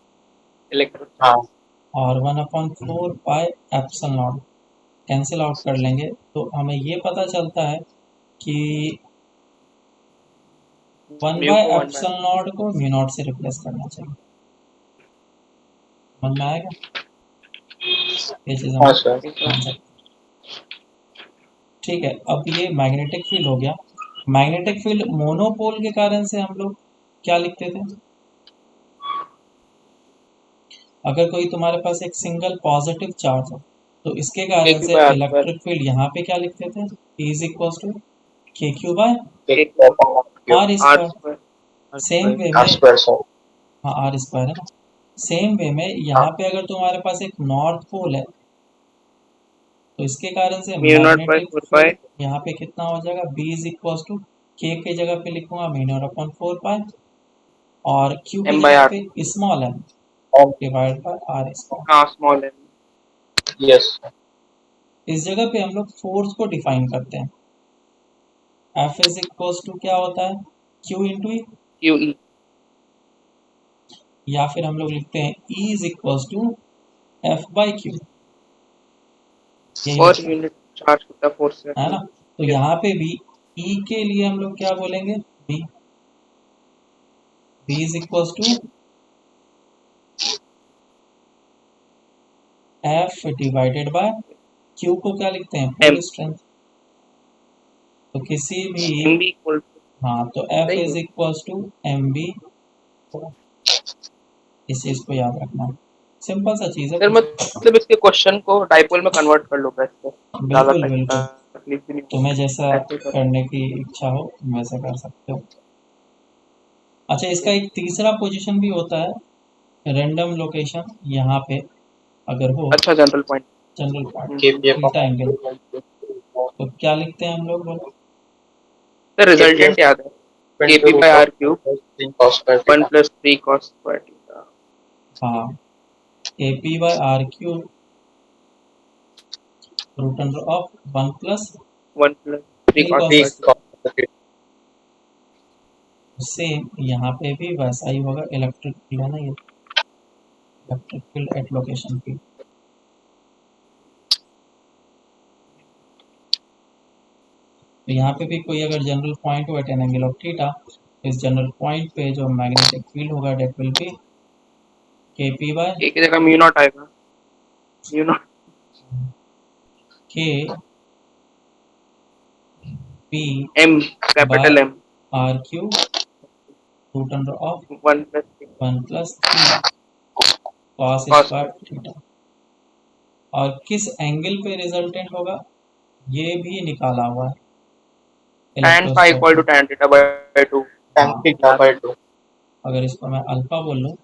इलेक्ट्रो। हाँ और 1/4 पाई एप्सिलॉन नॉट कैंसिल आउट कर लेंगे, तो हमें ये पता चलता है कि 1 म्यू बाय को 1 बाय एप्सिलॉन नॉट को म्यू नॉट से रिप्लेस करना चाहिए। समझ में आएगा? ये चीज़ हम हाँ लोग सर। ध्यान से, ठीक है। अब ये मैग्नेटिक फील्ड हो गया। मैग्नेटिक फील्ड मोनोपोल के कारण से हम लोग क्या लिखते थे? अगर कोई तुम्हारे पास एक सिंगल पॉजिटिव चार्ज हो तो इसके कारण KQ से by R square electric field यहाँ पे क्या लिखते थे? E is equal to K Q by एक KQ R R square. square same way r में, square सर। हाँ आर स्क्वायर है ना। सेम वे में हाँ यहाँ पे अगर तुम्हारे पास एक नॉर्थ पोल है तो इसके कारण से mu naught by magnetic 4 by field यहाँ पे कितना हो जाएगा? बी इज इक्वल टू के जगह पे लिखूंगा म्यू नॉट अपॉन 4 पाई, और क्यू की m by जगह R। पे small M divide by R square. हाँ स्मॉल है। यस इस जगह पे हम लोग फोर्स को डिफाइन करते हैं। एफ इज इक्वल टू क्या होता है? क्यू इंटू ई, QE या फिर हम लोग लिखते हैं E is equal to F by Q, यही पर लिखते हैं, यूनिट चार्ज होता है फोर्स से। है ना। तो यहाँ पे भी ई के लिए हम लोग क्या बोलेंगे? B, B is equal to F divided by Q को क्या लिखते हैं? M pole strength. तो किसी भी, MB इक्वल टू हाँ, तो एफ सही इज है इक्वल टू एम बी, इस चीज को याद रखना है। सिंपल सा चीज है, सर। कुछ मतलब इसके क्वेश्चन को डाइपोल में कन्वर्ट कर लो कैसे, ज्यादा बिल्कुल बिल्कुल, तकलीफ भी नहीं तुम्हें जैसा ऐसे कर। करने की इच्छा हो तुम वैसा कर सकते हो। अच्छा, इसका एक तीसरा पोजीशन भी होता है, रैंडम लोकेशन। यहाँ पे अगर हो अच्छा general point. General point KP theta upon angle, तो क्या लिखते हैं हम लोग? बोलो। सर केपी रिजल्टेंट याद है, into KP root बाय of R क्यूब 3 cos square 1 theta. Plus 3 cos square theta हाँ, A P by R cube root under of 1 plus 1 plus 3 3 cos 3 cos. Square theta. cos theta. Same यहाँ पे भी वैसा ही होगा। इलेक्ट्रिक फील्ड है ना ये, electric field at location P. तो यहाँ पे भी कोई अगर जनरल पॉइंट हो at an angle of theta, तो इस जनरल पॉइंट पे जो मैग्नेटिक फील्ड होगा that will be K P by एक जगह म्यू नॉट आएगा, mu naught K P M by capital M R cube root under of 1 plus 3 1 plus 3 cos cos square theta. और किस angle पे resultant होगा ये भी निकाला हुआ है tan phi इलेक्ट्रोस्टैट इक्वल टू में। tan theta by 2। tan हाँ, theta by 2. अगर इसको मैं अल्फा बोल लूँ,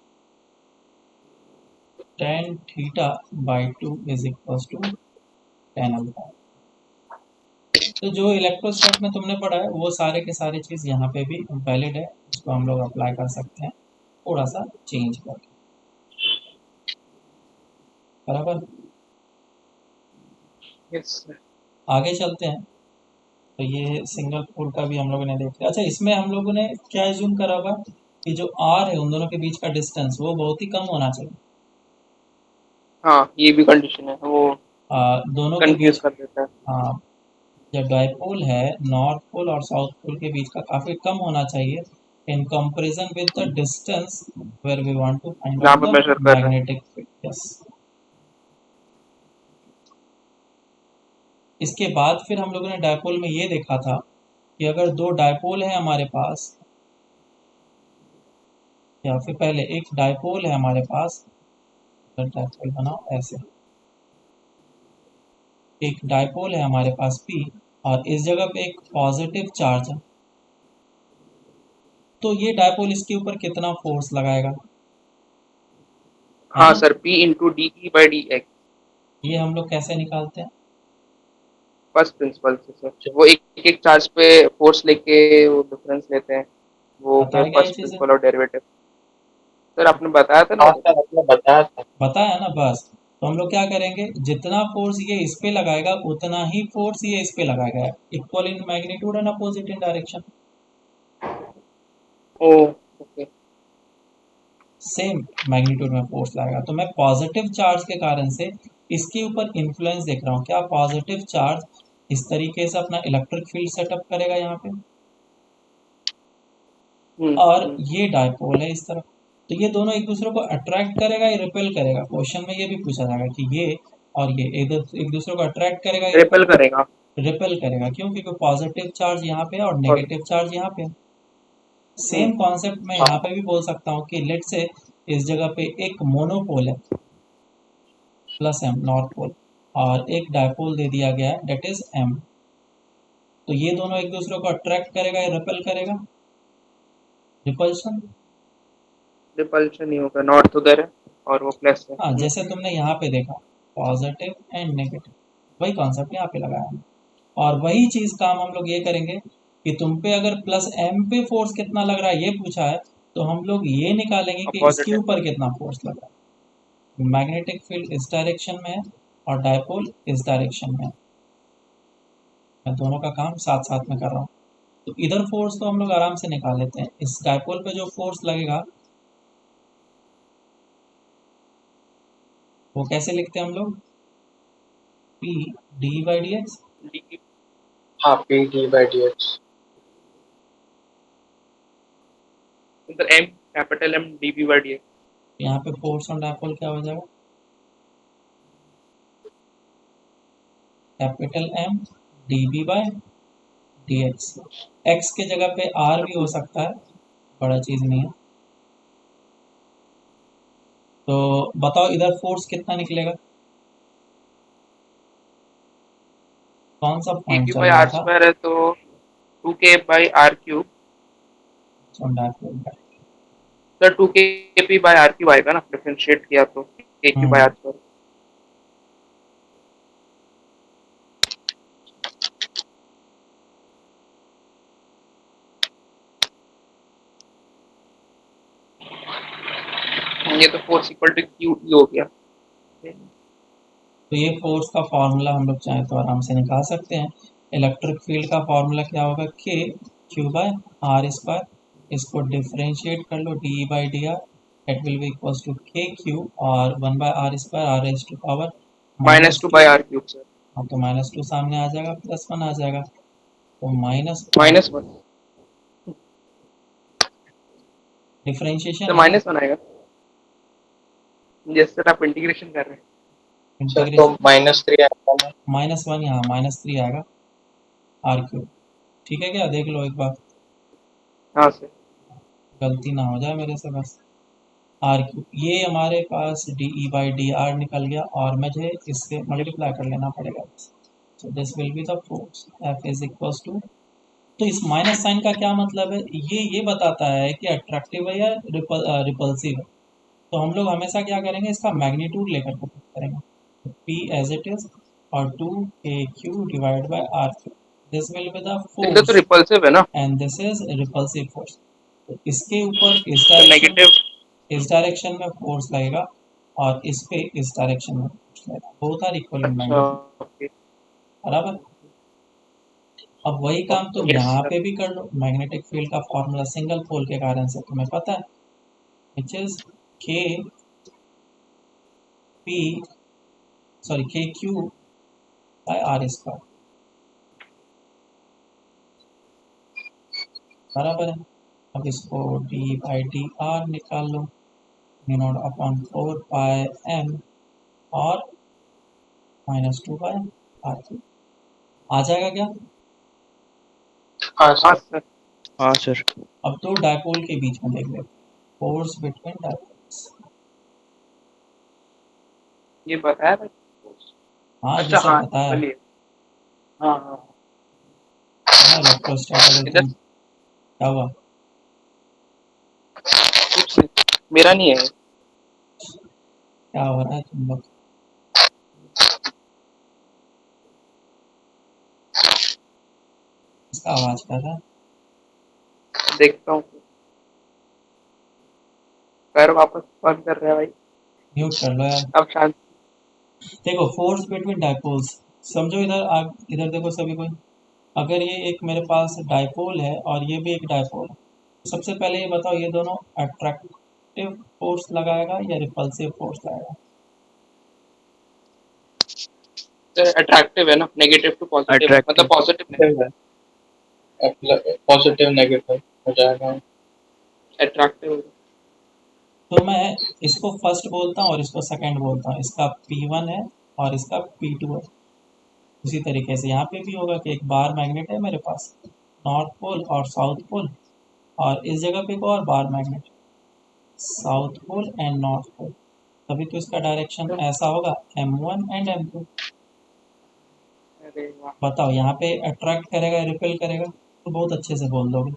tan theta by 2 is equal to tan alpha. तो जो इलेक्ट्रोस्टैट में तुमने पढ़ा है वो सारे के सारे चीज़ यहाँ पे भी वैलिड है, इसको हम लोग अप्लाई कर सकते हैं थोड़ा सा चेंज करके, बराबर। Yes sir. आगे चलते हैं। तो ये सिंगल पोल का भी हम लोगों ने देख लिया। अच्छा, इसमें हम लोगों ने क्या एज्यूम करा हुआ है कि जो आर है उन दोनों के बीच का डिस्टेंस वो बहुत ही कम होना चाहिए। हाँ, ये भी कंडीशन है, वो दोनों के कंफ्यूज बीच, कर देता है। हाँ, जो डाइपोल है नॉर्थ पोल और साउथ पोल के बीच का काफ़ी कम होना चाहिए in comparison with the distance where we want to find जहाँ आउट पे द मेजर कर रहे हैं। Magnetic field. यस। इसके बाद फिर हम लोगों ने डाइपोल में ये देखा था कि अगर दो डाइपोल है हमारे पास, या फिर पहले एक डाइपोल है हमारे पास, अगर डाइपोल बनाओ ऐसे, एक डाइपोल है हमारे पास P और इस जगह पे एक पॉजिटिव चार्ज है, तो ये डाइपोल इसके ऊपर कितना फोर्स लगाएगा, है हाँ ना। Sir, P into D E by D x, ये हम लोग कैसे निकालते हैं, फर्स्ट प्रिंसिपल से सर। वो एक एक चार्ज पे फोर्स लेके वो डिफरेंस लेते हैं, वो पता फिर है क्या ये फर्स्ट चीज़ है। प्रिंसिपल और डेरिवेटिव। सर आपने बताया था ना हाँ वो। सर, आपने बताया था. बताया ना, बस। तो हम लोग क्या करेंगे, जितना फोर्स ये इस पे लगाएगा उतना ही फोर्स ये इस पे लगाएगा, equal in magnitude and opposite in direction. Oh, okay. Same magnitude में फोर्स लगाएगा। तो मैं पॉजिटिव चार्ज के कारण से इसके ऊपर इन्फ्लुएंस देख रहा हूँ, क्या पॉजिटिव चार्ज इस तरीके से अपना इलेक्ट्रिक फील्ड सेटअप करेगा यहाँ पे, और हम्म। ये डायपोल है इस तरफ, तो ये दोनों एक दूसरे को अट्रैक्ट करेगा या रिपेल करेगा। क्वेश्चन में ये भी पूछा जाएगा कि ये और ये एक दूसरे को अट्रैक्ट करेगा या रिपेल करेगा। रिपेल करेगा। क्यों? क्योंकि पॉजिटिव चार्ज यहाँ पे है और और नेगेटिव चार्ज यहाँ पे है। सेम हम्म कॉन्सेप्ट मैं यहाँ पे भी बोल सकता हूँ कि लेट से इस जगह पे एक मोनोपोल है प्लस एम नॉर्थ पोल, और एक डायपोल दे दिया गया है डेट इज एम, तो ये दोनों एक दूसरे को अट्रैक्ट करेगा या रिपेल करेगा, रिपल्शन। रिपल्शन ही होगा, नॉर्थ उधर है और वो प्लस है। हाँ, जैसे तुमने यहाँ पे देखा पॉजिटिव एंड नेगेटिव, वही कॉन्सेप्ट यहाँ पे लगाया हमने। और वही चीज काम हम लोग ये करेंगे कि तुम पे अगर प्लस एम पे फोर्स कितना लग रहा है ये पूछा है, तो हम लोग ये निकालेंगे कि इसके अपोजिट है। ऊपर कितना फोर्स लग रहा है। मैग्नेटिक फील्ड इस डायरेक्शन में है और डायपोल इस डायरेक्शन में है। मैं दोनों का काम साथ साथ में कर रहा हूँ। तो इधर फोर्स तो हम लोग आराम से निकाल लेते हैं। इस डायपोल पे जो फोर्स लगेगा वो कैसे लिखते हैं हम लोग, P D by D X. D, हाँ, P d by dx. इधर M, capital M D B by D X. यहाँ पे फोर्स ऑन डायपोल क्या हो जाएगा, capital M D B by D X. X के जगह पे आर भी हो सकता है, बड़ा चीज नहीं है। तो बताओ इधर फोर्स कितना निकलेगा, कौन सा के पॉइंट क्यू चल बाई रहा आर था स्क्वायर है तो 2k by R cube. On dipole का। Sir 2k P by R cube आएगा ना, डिफरेंशिएट किया तो के क्यू बाई हम्म, आर स्क्वायर। ये तो force equal to Q E हो गया। तो ये फोर्स का फॉर्मूला हम लोग चाहें तो आराम से निकाल सकते हैं। इलेक्ट्रिक फील्ड का फॉर्मूला क्या होगा, K Q by R square. इसको डिफरेंशिएट कर लो, D by D R, it will be equals to K Q और 1/r² R raise to power minus -2 two. By R cube sir. हाँ, तो -2 सामने आ जाएगा, +1 आ जाएगा, तो -1 -1 डिफरेंशिएशन तो है ना। -1 आएगा। जैसे सर आप इंटीग्रेशन कर रहे हैं। सर तो इंटीग्रेशन -3 आता है. -1 यहाँ -3 आएगा आर क्यूब। ठीक है क्या, देख लो एक बार, हाँ सर। गलती ना हो जाए मेरे से बस। आर क्यूब ये हमारे पास D E by D R निकल गया और मुझे इससे मल्टीप्लाई कर लेना पड़ेगा। So this will be the force F is equals to तो इस माइनस साइन का क्या मतलब है, ये बताता है कि अट्रैक्टिव है या रिपल्सिव है। तो हम लोग हमेशा क्या करेंगे, इसका मैग्नीट्यूड लेकर के पुट करेंगे, P एज इट इज और 2KQ divide by R3, this will be the इनका तो फोर्स रिपल्सिव है ना, and this is repulsive force. तो इसके ऊपर तो नेगेटिव। इस डायरेक्शन में फोर्स लगेगा और इस पे इस डायरेक्शन में फोर्स लगेगा, बोथ आर इक्वल इन अच्छा, मैग्नीट्यूड, ओके। बराबर। अब वही काम तुम यस यहाँ सर। पे भी कर लो, मैग्नेटिक फील्ड का फॉर्मूला सिंगल पोल के कारण से तुम्हें पता है, which is K P sorry KQ by R square, बराबर है। अब इसको d बाई डी आर निकाल लो, mu naught upon 4 pi m और -2 बाय R3, आ जाएगा क्या। हाँ हाँ सर। सर, हाँ सर। अब दो डायपोल के बीच में देख ले, फोर्स बिटवीन डायपोल्स, ये बताया था। हाँ ये अच्छा सब हाँ, बताया, चलिए। हाँ हाँ। इलेक्ट्रोस्टैटिक इधर एकदम। क्या हुआ, कुछ नहीं, मेरा नहीं है। क्या हो रहा है तुम लोग, इसका आवाज कर रहा है, देखता हूँ। पैर वापस बंद कर रहे हैं भाई। म्यूट कर लो यार। अब शांत। देखो फोर्स बिटवीन डायपोल्स, समझो इधर आप इधर देखो सभी कोई, अगर ये एक मेरे पास डायपोल है और ये भी एक डायपोल है, तो सबसे पहले ये बताओ ये दोनों अट्रैक्टिव फोर्स लगाएगा या रिपल्सिव फोर्स लगाएगा। अट्रैक्टिव है ना, नेगेटिव टू पॉजिटिव है, मतलब attractive. Positive negative. Positive negative हो जाएगा। अट्रैक्टिव। तो मैं इसको फर्स्ट बोलता हूँ और इसको सेकंड बोलता हूँ, इसका P1 है और इसका P2 है। उसी तरीके से यहाँ पे भी होगा कि एक बार मैग्नेट है मेरे पास, नॉर्थ पोल और साउथ पोल, और इस जगह पे एक और बार magnet, south pole and north pole, तभी तो इसका डायरेक्शन ऐसा होगा M1 एंड M2। अरे वाह। बताओ यहाँ पे अट्रैक्ट करेगा रिपेल करेगा, तो बहुत अच्छे से बोल दोगे।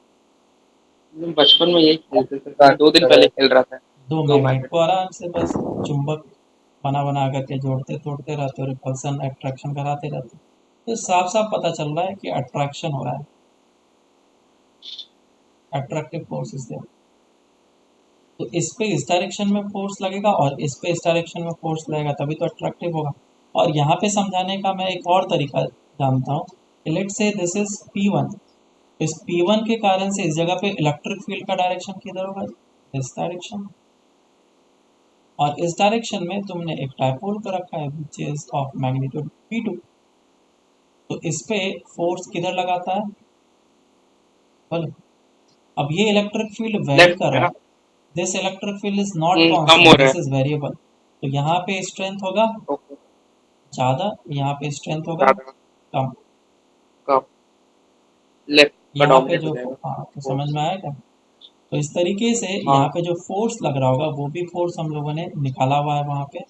बचपन में यही खेलते थे, मैं ट्रैक 2 दिन पहले करेगा। खेल रहा था। दो दो मैग्नेट मैग्नेट। को आराम से बस चुंबक बना बना करके जोड़ते तोड़ते रहते हो, रिपल्सन अट्रैक्शन कराते रहते हो, तो साफ साफ पता चल रहा है कि अट्रैक्शन हो रहा है, अट्रैक्टिव फोर्स इज देयर। तो इस पे इस डायरेक्शन में फोर्स लगेगा और इस पे इस डायरेक्शन में फोर्स लगेगा, तभी तो अट्रैक्टिव होगा। और यहाँ पे समझाने का मैं एक और तरीका जानता हूँ, let's say this is P1, इस P1 के कारण से इस जगह पे इलेक्ट्रिक फील्ड का डायरेक्शन किधर होगा, इस डायरेक्शन, और इस डायरेक्शन में तुमने एक डायपोल को रखा है which is of magnitude P2, तो इस पे फोर्स किधर लगाता है, बोलो। अब ये इलेक्ट्रिक फील्ड वेरी लेफ्ट कर है रहा ना। है, this electric field is not come हो कांस्टेंट, रहा दिस है। इज वेरिएबल, तो यहाँ पे स्ट्रेंथ होगा ओके। ज़्यादा, यहाँ पे स्ट्रेंथ होगा ज्यादा। कम। कम। लेफ्ट का यहाँ पे डोमिनेट हो जो जाएगा। हाँ, तो समझ फोर्स। में आया क्या। तो इस तरीके से यहाँ हाँ। पे जो फोर्स लग रहा होगा वो भी फोर्स हम लोगों ने निकाला हुआ है वहाँ पे,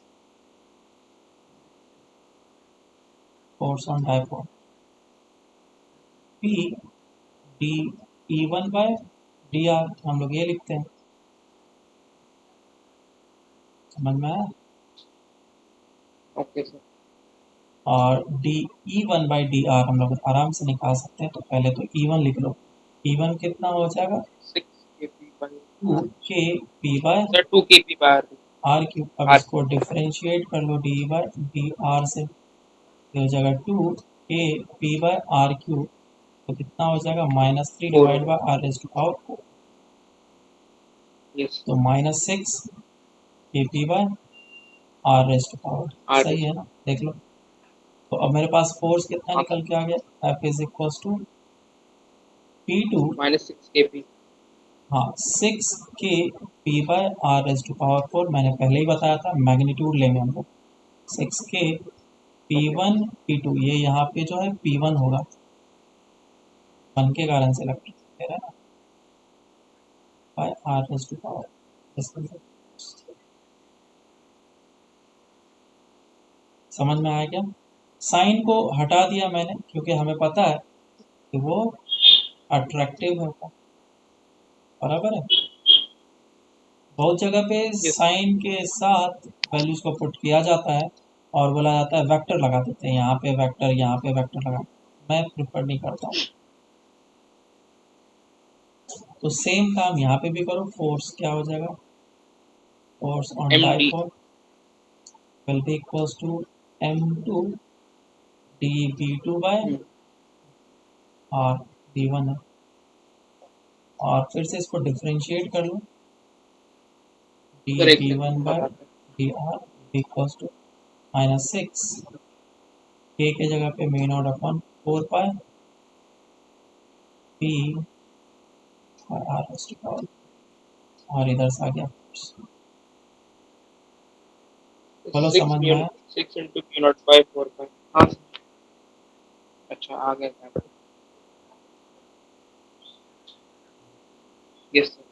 force on dipole P D E1 by DR, हम लोग ये लिखते हैं, समझ में आया। Okay sir. और डी E1 बाई DR हम लोग आराम से निकाल सकते हैं, तो पहले तो E1 लिख लो, E1 कितना हो जाएगा 6 kp two by. K P by sir 2 kp बार। R cube. अब आर। इसको डिफ्रेंशिएट कर लो डी बाय डी आर से, ये हो जाएगा 2 k p by R cube, तो कितना हो जाएगा -3 4 डिवाइड होगा। By R raise to power 4, yes. तो -6 kp by R raise to power, R. सही है ना, देख लो। तो अब मेरे पास फोर्स कितना हाँ। निकल के आ गया, F is equal to P2, -6 kp। हाँ 6 k p by R raise to power 4, मैंने पहले ही बताया था मैग्नीट्यूड लेंगे हम लोग, 6 k ओके। P1 P2, ये यहाँ पे जो है P1 होगा, 1 के कारण से इलेक्ट्रिक दे रहा है ना, by R raise to power, समझ में आया क्या। साइन को हटा दिया मैंने क्योंकि हमें पता है कि वो अट्रैक्टिव होगा, बराबर है। बहुत जगह पे Yes. साइन के साथ वैल्यूज को पुट किया जाता है और बोला जाता है वेक्टर लगा देते हैं, यहाँ पे वेक्टर, यहाँ पे वेक्टर लगा, मैं प्रिफर नहीं करता हूँ। तो सेम काम यहाँ पे भी करो, फोर्स क्या हो जाएगा, force on MD. Dipole will be equals to m2 dv2 by r d1 है, और फिर से इसको डिफरेंशिएट कर लो, सर एक dv1 सेकंड by बताते dr इक्वल्स टू -6 k के जगह पे may not upon 4 pi p और r raised to power, और इधर से आ गया बोलो, समझ में आया? 6 into Q naught by 4 pi. हाँ sir. अच्छा आ गया सर. Yes sir.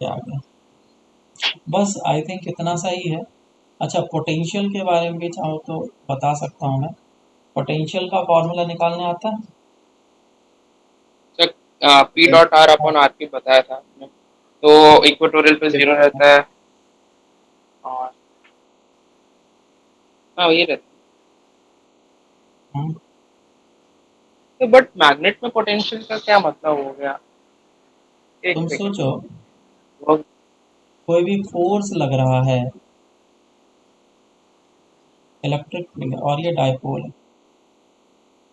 क्या आ गया, बस आई थिंक इतना सही है। अच्छा, पोटेंशियल के बारे में भी चाहो तो बता सकता हूँ मैं। पोटेंशियल का फॉर्मूला निकालने आता है? Sir P dot R upon R P बताया था आपने, तो इक्वेटोरियल पे 0 रहता है और हाँ ये रहता हम्म, है। तो बट मैग्नेट में पोटेंशियल का क्या मतलब हो गया? एक तुम सेकंड. सोचो, वो कोई भी फोर्स लग रहा है इलेक्ट्रिक, और ये डाइपोल है,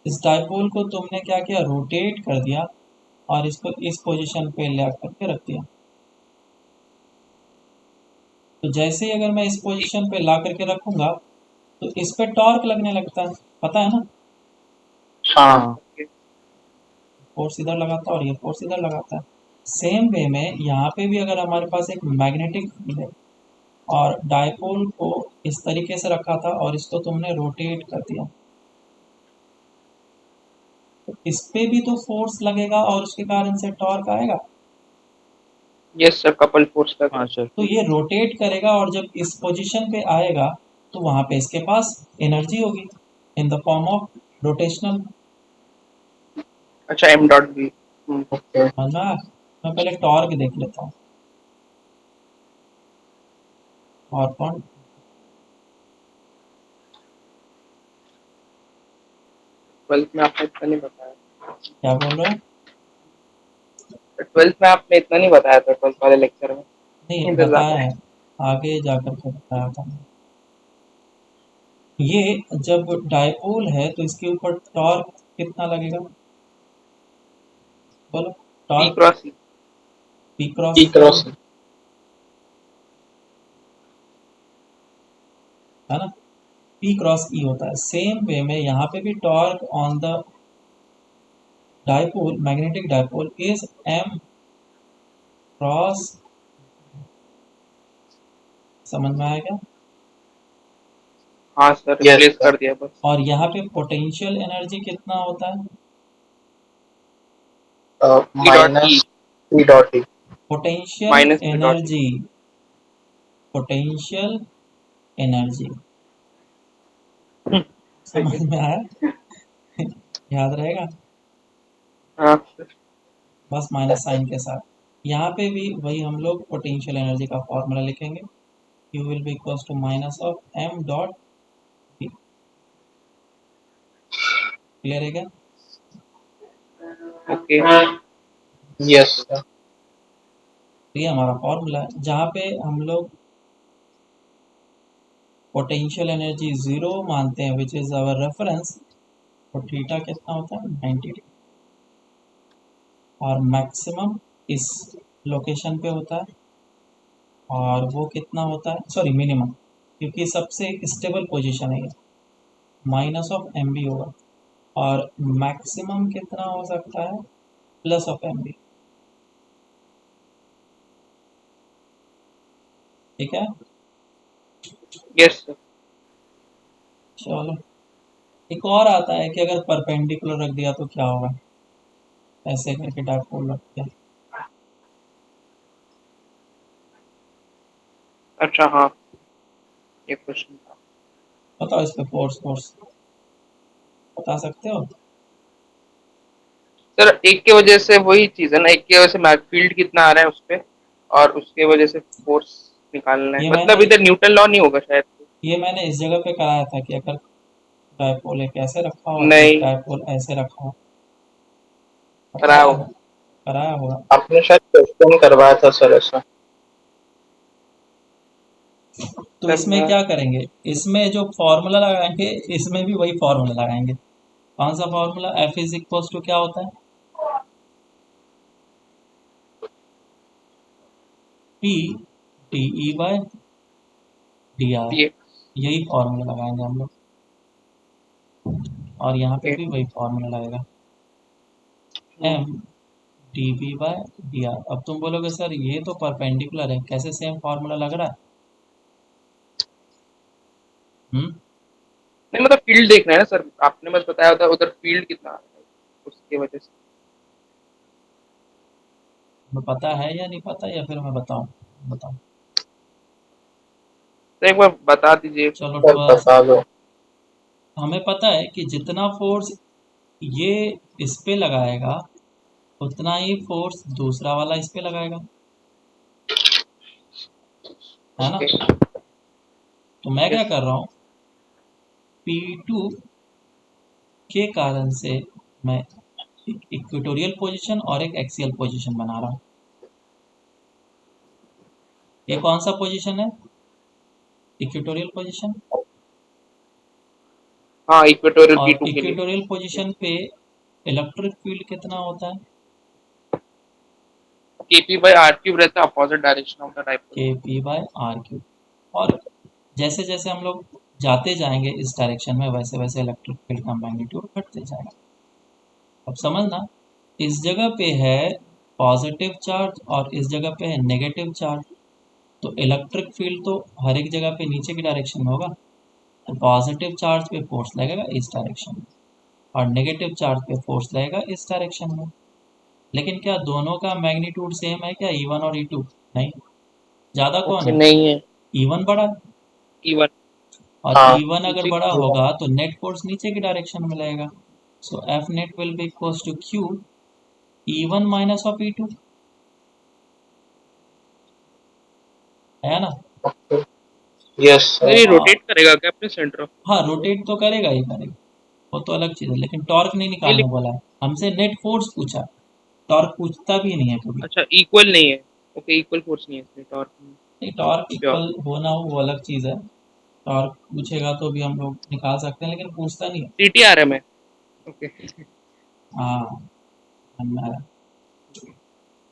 इस डाइपोल को तुमने क्या किया, रोटेट कर दिया और इसको इस पोजीशन पे ले करके रख दिया। तो जैसे ही अगर मैं इस पोजीशन पे ला करके रखूंगा तो इस पे टॉर्क लगने लगता है, पता है ना, हाँ। हाँ फोर्स इधर लगाता है और ये फोर्स इधर लगाता है। सेम वे में यहाँ पे भी अगर हमारे पास एक मैग्नेटिक फील्ड है और डाइपोल को इस तरीके से रखा था और इसको तुमने रोटेट कर दिया, तो इस पे भी तो फोर्स लगेगा और उसके कारण से टॉर्क आएगा। यस सर, कपल फोर्स लग रहा हाँ है. सर। तो ये रोटेट करेगा और जब इस पोजीशन पे आएगा तो वहां पे इसके पास एनर्जी होगी in the form of rotational. अच्छा M dot B. ओके। समझ में आया? मैं पहले टॉर्क देख लेता हूँ, और कौन, 12th में आपने इतना नहीं बताया. क्या बोल रहे हो? 12th में आपने इतना नहीं बताया था 12th वाले लेक्चर में. नहीं इंतजार बताया है. है, आगे जाकर के बताया था। ये जब डाइपोल है तो इसके ऊपर टॉर्क कितना लगेगा, बोलो, P torque cross E. P cross E E cross है ना, पी क्रॉस ई होता है। सेम वे में यहाँ पे भी torque on the dipole, magnetic dipole is M cross, समझ में आएगा? हाँ सर, यस रिप्लेस सर। कर दिया बस. और यहाँ पे पोटेंशियल एनर्जी कितना होता है, P dot E. Minus E dot E. Potential minus P dot E. Energy, potential energy, सही समझ है. में आया? याद रहेगा, हाँ सर. बस माइनस साइन के साथ। यहाँ पे भी वही हम लोग पोटेंशियल एनर्जी का फॉर्मूला लिखेंगे, Q will be equals to minus of m dot p, clear है क्या? ओके. Yes sir. तो ये हमारा फॉर्मूला है जहाँ पे हम लोग पोटेंशियल एनर्जी जीरो मानते हैं, विच इज आवर रेफरेंस, तो थीटा कितना होता है, 90 डिग्री, और मैक्सिमम इस लोकेशन पे होता है, और वो कितना होता है, सॉरी मिनिमम, क्योंकि सबसे स्टेबल पोजीशन है ये, माइनस ऑफ एम बी होगा, और मैक्सिमम कितना हो सकता है, प्लस ऑफ एम बी, ठीक है? Yes sir. चलो, एक और आता है कि अगर परपेंडिकुलर रख दिया तो क्या होगा, ऐसे करके डायपोल रख दिया, अच्छा हाँ, ये क्वेश्चन था. बताओ इस पे फोर्स फोर्स बता सकते हो? सर एक की वजह से वही चीज है ना, एक की वजह से मैच फील्ड कितना आ रहा है उस पे, और उसके वजह से फोर्स निकालना है, ये मैंने मतलब इधर न्यूटन लॉ नहीं होगा शायद। इस जगह पे कराया था कि अगर डायपोल एक ऐसे रखा हो और एक नहीं डायपोल ऐसे रखा हो, अब कराया कराया होगा। हो, कराया होगा। आपने शायद क्वेश्चन करवाया था सर ऐसा। तो सर इसमें मैं क्या करेंगे, इसमें जो फॉर्मूला लगाएंगे इसमें भी वही फॉर्मूला लगाएंगे। कौन सा formula? F is equal to क्या होता है, P D E by D R. ये यही फॉर्मूला लगाएंगे हम लोग, और यहाँ पे भी वही फॉर्मूला लगेगा, M D V by D R. अब तुम बोलोगे सर ये तो परपेंडिकुलर है, कैसे सेम फॉर्मूला लग रहा है? हम्म नहीं, मतलब फील्ड देखना है ना सर, आपने बस बताया था उधर फील्ड कितना आ रहा है उसकी वजह से। तुम्हें पता है या नहीं पता, या फिर मैं बताऊं? बताओ। तो एक बार बता दीजिए। चलो सर थोड़ा सा, बता दो। हमें पता है कि जितना फोर्स ये इस पे लगाएगा उतना ही फोर्स दूसरा वाला इस पे लगाएगा, है ना? ओके। तो मैं क्या यस। कर रहा हूँ, P2 के कारण से मैं एक इक्वेटोरियल पोजीशन और एक एक्सियल पोजीशन बना रहा हूँ। ये कौन सा पोजीशन है, इक्वेटोरियल पोजीशन? हाँ, इक्वेटोरियल और P2 के लिए। इक्वेटोरियल पोजीशन पे इलेक्ट्रिक फील्ड कितना होता है, केपी बाई आर क्यूब रहता है, opposite direction of the dipole. के पी बाय आर क्यू। और जैसे जैसे हम लोग जाते जाएंगे इस डायरेक्शन में, वैसे वैसे इलेक्ट्रिक फील्ड का मैग्नीट्यूड घटते जाएगा। अब समझना, इस जगह पे है पॉजिटिव चार्ज और इस जगह पे है नेगेटिव चार्ज, तो इलेक्ट्रिक फील्ड तो हर एक जगह पे नीचे की डायरेक्शन में होगा। तो पॉजिटिव चार्ज पे फोर्स लगेगा इस डायरेक्शन में, और नेगेटिव चार्ज पे फोर्स लगेगा इस डायरेक्शन में। लेकिन क्या दोनों का मैग्नीट्यूड सेम है क्या, ई वन और ई टू? नहीं, ज़्यादा कौन ओके, है, नहीं है। ई वन बड़ा है। इवन। और हाँ। ई वन अगर नीचे बड़ा की। होगा तो नेट फोर्स नीचे की डायरेक्शन में लगेगा। So F net will be equals to Q E one minus of E two, है ना? ओके। Yes sir sir. ये और रोटेट करेगा क्या अपने सेंटर ऑफ? हाँ, रोटेट तो करेगा ही करेगा, वो तो अलग चीज़ है, लेकिन टॉर्क नहीं ये निकालने बोला है हमसे, नेट फोर्स पूछा। टॉर्क पूछता भी नहीं है कभी। अच्छा, इक्वल नहीं है। ओके, इक्वल फोर्स नहीं है इसमें, टॉर्क नहीं। नहीं, टॉर्क श्योर। इक्वल होना हो वो अलग चीज़ है। टॉर्क पूछेगा तो भी हम लोग निकाल सकते हैं, लेकिन पूछता नहीं है। TTRM है। ओके। हाँ, समझ आया।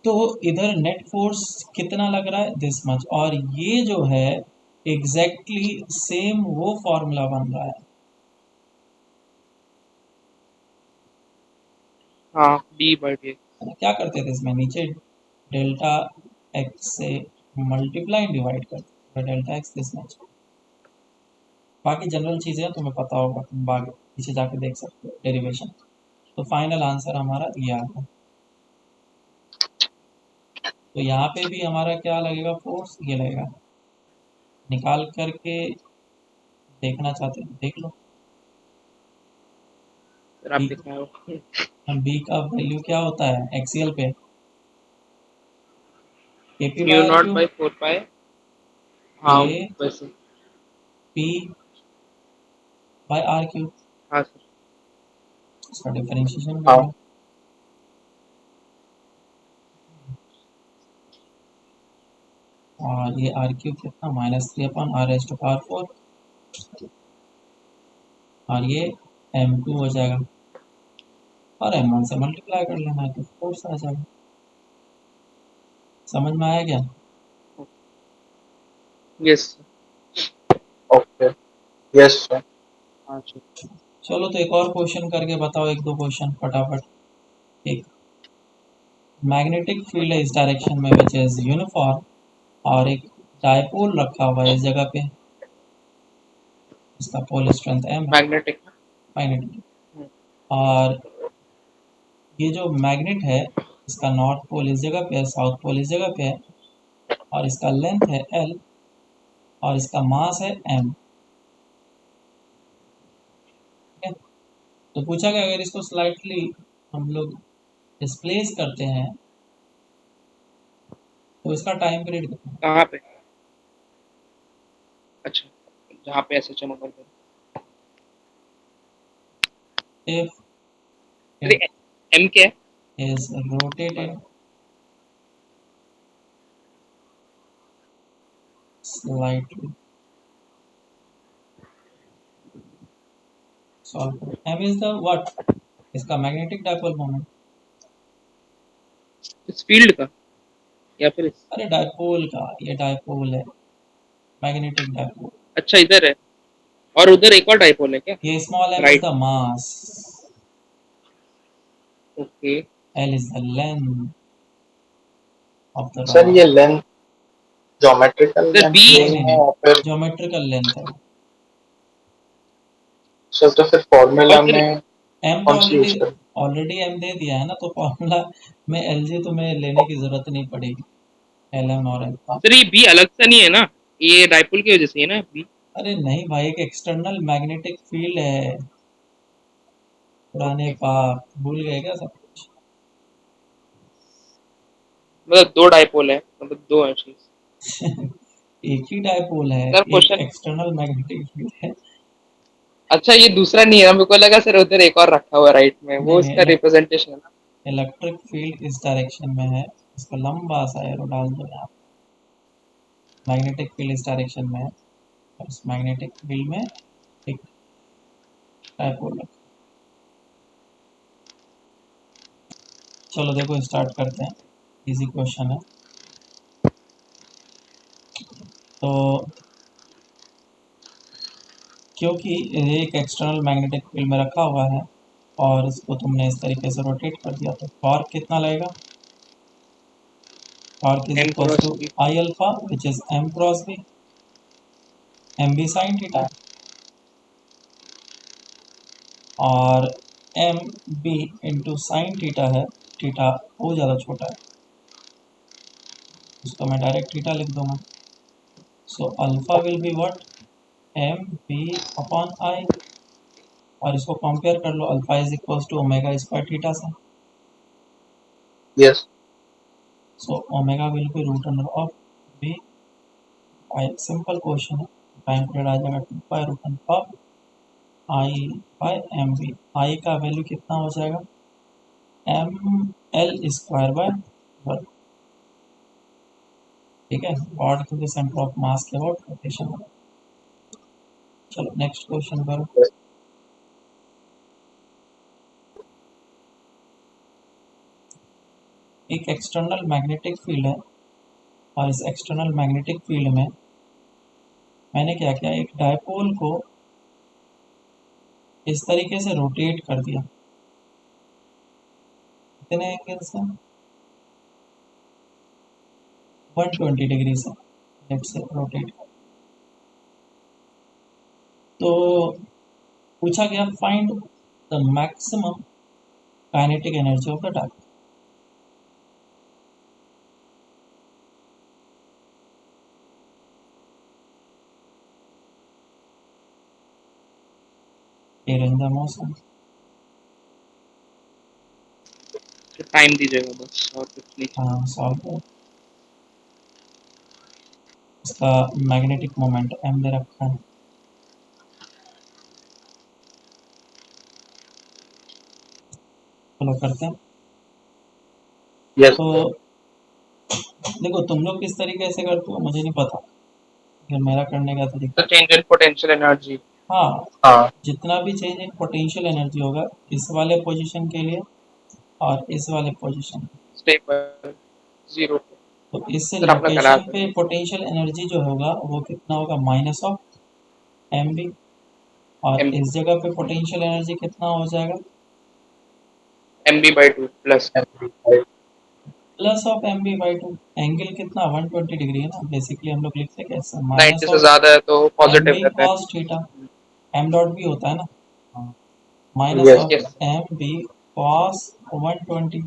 तो इधर नेट फोर्स कितना लग रहा है, दिस मच, और ये जो है एग्जैक्टली सेम वो फॉर्मूला बन रहा है। हाँ, D बाई डी। है ना? क्या करते थे इसमें, नीचे डेल्टा एक्स से मल्टीप्लाई डिवाइड करते थे, डेल्टा एक्स दिस मच। बाकी जनरल चीज़ें तुम्हें पता होगा, तुम बाकी पीछे जाके देख सकते हो डेरिवेशन। तो फाइनल आंसर हमारा ये आ गया। तो यहाँ पे भी हमारा क्या लगेगा, फोर्स ये लगेगा। निकाल करके देखना चाहते हैं देख लो। सर आप बी दिखाओ। बी का वैल्यू क्या होता है एक्सीएल पे, K P by mu R naught Q, by 4 pi. के हाँ, वैसे। पी बाई आर क्यू, हाँ सर। इसका डिफरेंशिएशन कर हाँ। लो। और ये आर क्यू कितना, -3/r⁴, और ये m2 हो जाएगा, और m1 से मल्टीप्लाई कर लेना है तो फोर्स आ जाएगा। समझ में आया क्या? यस। ओके। Yes sir. हाँ सर। चलो तो एक और क्वेश्चन करके बताओ, एक दो क्वेश्चन फटाफट। एक मैग्नेटिक फील्ड है इस डायरेक्शन में विच इज यूनिफॉर्म, और एक डायपोल रखा हुआ है इस जगह पे, इसका पोल स्ट्रेंथ m है, मैग्नेटिक। मैग्नेटिक। और ये जो मैग्नेट है इसका नॉर्थ पोल इस जगह पे है, साउथ पोल इस जगह पे है, और इसका लेंथ है l, और इसका मास है m। ठीक है? तो पूछा गया अगर इसको स्लाइटली हम लोग डिस्प्लेस करते हैं तो इसका टाइम पीरियड कितना है? कहाँ पे? अच्छा, जहाँ पे ऐसे चमक करते हैं। If अरे it एम क्या है? is rotated slightly, solve करो। M is the what? इसका मैग्नेटिक डाइपोल मोमेंट। इस फील्ड का या फिर अरे डाइपोल का, ये डाइपोल है, मैग्नेटिक डाइपोल। अच्छा इधर है और उधर एक और डाइपोल है क्या? ये small m is right, the mass, ओके। L is the length of the sir rod। ये लेंथ ज्योमेट्रिकल सर लेंथ बी नहीं नहीं नहीं है नहीं, या फिर ज्योमेट्रिकल लेंथ है। सर तो फिर और फॉर्मूला फिर में m तो कौन सी यूज कर? ऑलरेडी m दे दिया है ना, तो फॉर्मूला में LG तुम्हें लेने की जरूरत नहीं पड़ेगी, LM और m। सर ये बी अलग सा नहीं है ना, ये डाइपोल की वजह से है ना बी। अरे नहीं भाई, एक एक्सटर्नल मैग्नेटिक फील्ड है। पुराने ओके, पाप भूल गए क्या सब कुछ? मतलब दो डाइपोल है, मतलब दो है चीज। एक ही डायपोल है, सर एक क्वेश्चन, एक्सटर्नल मैग्नेटिक फील्ड है। अच्छा ये दूसरा नहीं है, मेरे को लगा सर उधर एक और रखा हुआ राइट में, नहीं वो नहीं, इसका रिप्रेजेंटेशन है ना। इलेक्ट्रिक फील्ड इस डायरेक्शन में है, इसको लंबा सा एरो डाल दो यहाँ। मैग्नेटिक फील्ड इस डायरेक्शन में है और इस मैग्नेटिक फील्ड में एक डायपोल है। चलो देखो स्टार्ट करते हैं, इजी क्वेश्चन है। तो क्योंकि ये एक एक्सटर्नल मैग्नेटिक फील्ड में रखा हुआ है और इसको तुमने इस तरीके से रोटेट कर दिया, तो टॉर्क कितना लगेगा? Torque is M equals cross to B. I alpha which is m cross b, M B sine theta और M B into sine theta है। थीटा बहुत ज़्यादा छोटा है, उसको मैं डायरेक्ट थीटा लिख दूंगा। So alpha will be what? M B upon I, और इसको कंपेयर कर लो, alpha is equals to omega square theta से। Yes so omega will be root under of B I. Simple question है, time period आ जाएगा 2 pi root under of I by M B. I का value कितना हो जाएगा? M L square by one. ठीक है, rod to the centre of mass के अबाउट रोटेशन। चलो नेक्स्ट क्वेश्चन करो। एक एक्सटर्नल मैग्नेटिक फील्ड है और इस एक्सटर्नल मैग्नेटिक फील्ड में मैंने क्या किया, एक डायपोल को इस तरीके से रोटेट कर दिया। कितने एंगल से? 120 डिग्री से लेट से रोटेट कर। तो पूछा गया find the maximum kinetic energy of the dipole. During the motion. Time दीजिएगा बस और कुछ नहीं। हाँ सॉल्व करो। इसका मैग्नेटिक मोमेंट m दे रखा है। चलो करते हैं। यस तो देखो तुम लोग किस तरीके से करते हो मुझे नहीं पता, लेकिन मेरा करने का तो तरीका, चेंज इन पोटेंशियल एनर्जी। हाँ, हाँ जितना भी चेंज इन पोटेंशियल एनर्जी होगा इस वाले पोजीशन के लिए और इस वाले पोजीशन, स्टेबल जीरो। तो इस सर आपने कराया लोकेशन था पे पोटेंशियल एनर्जी जो होगा वो कितना होगा? Minus of M B. और एम इस जगह पे पोटेंशियल एनर्जी कितना हो जाएगा? M B by two plus. Plus of M B by two. Angle कितना? 120 डिग्री है ना, बेसिकली हम लोग लिखते कैसे? माइनस 90 से ऑफ ज्यादा है तो एम पॉजिटिव बी रहता है। कॉस थीटा, एम डॉट भी होता है ना, minus yes of yes, M B cos 120।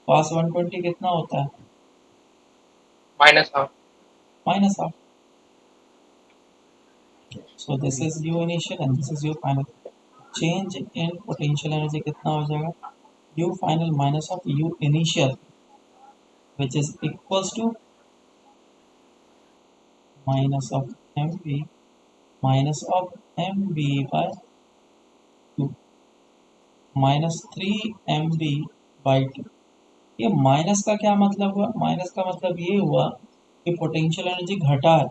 Cos 120 कितना होता है? Minus half. Minus of. So this is U initial and this is U final. Change in potential energy कितना हो जाएगा? u final minus of u initial, which is equals to minus of mv minus of mv by 2 minus 3mv by 2। ये minus का क्या मतलब हुआ? Minus का मतलब ये हुआ कि पोटेंशियल एनर्जी घटा है।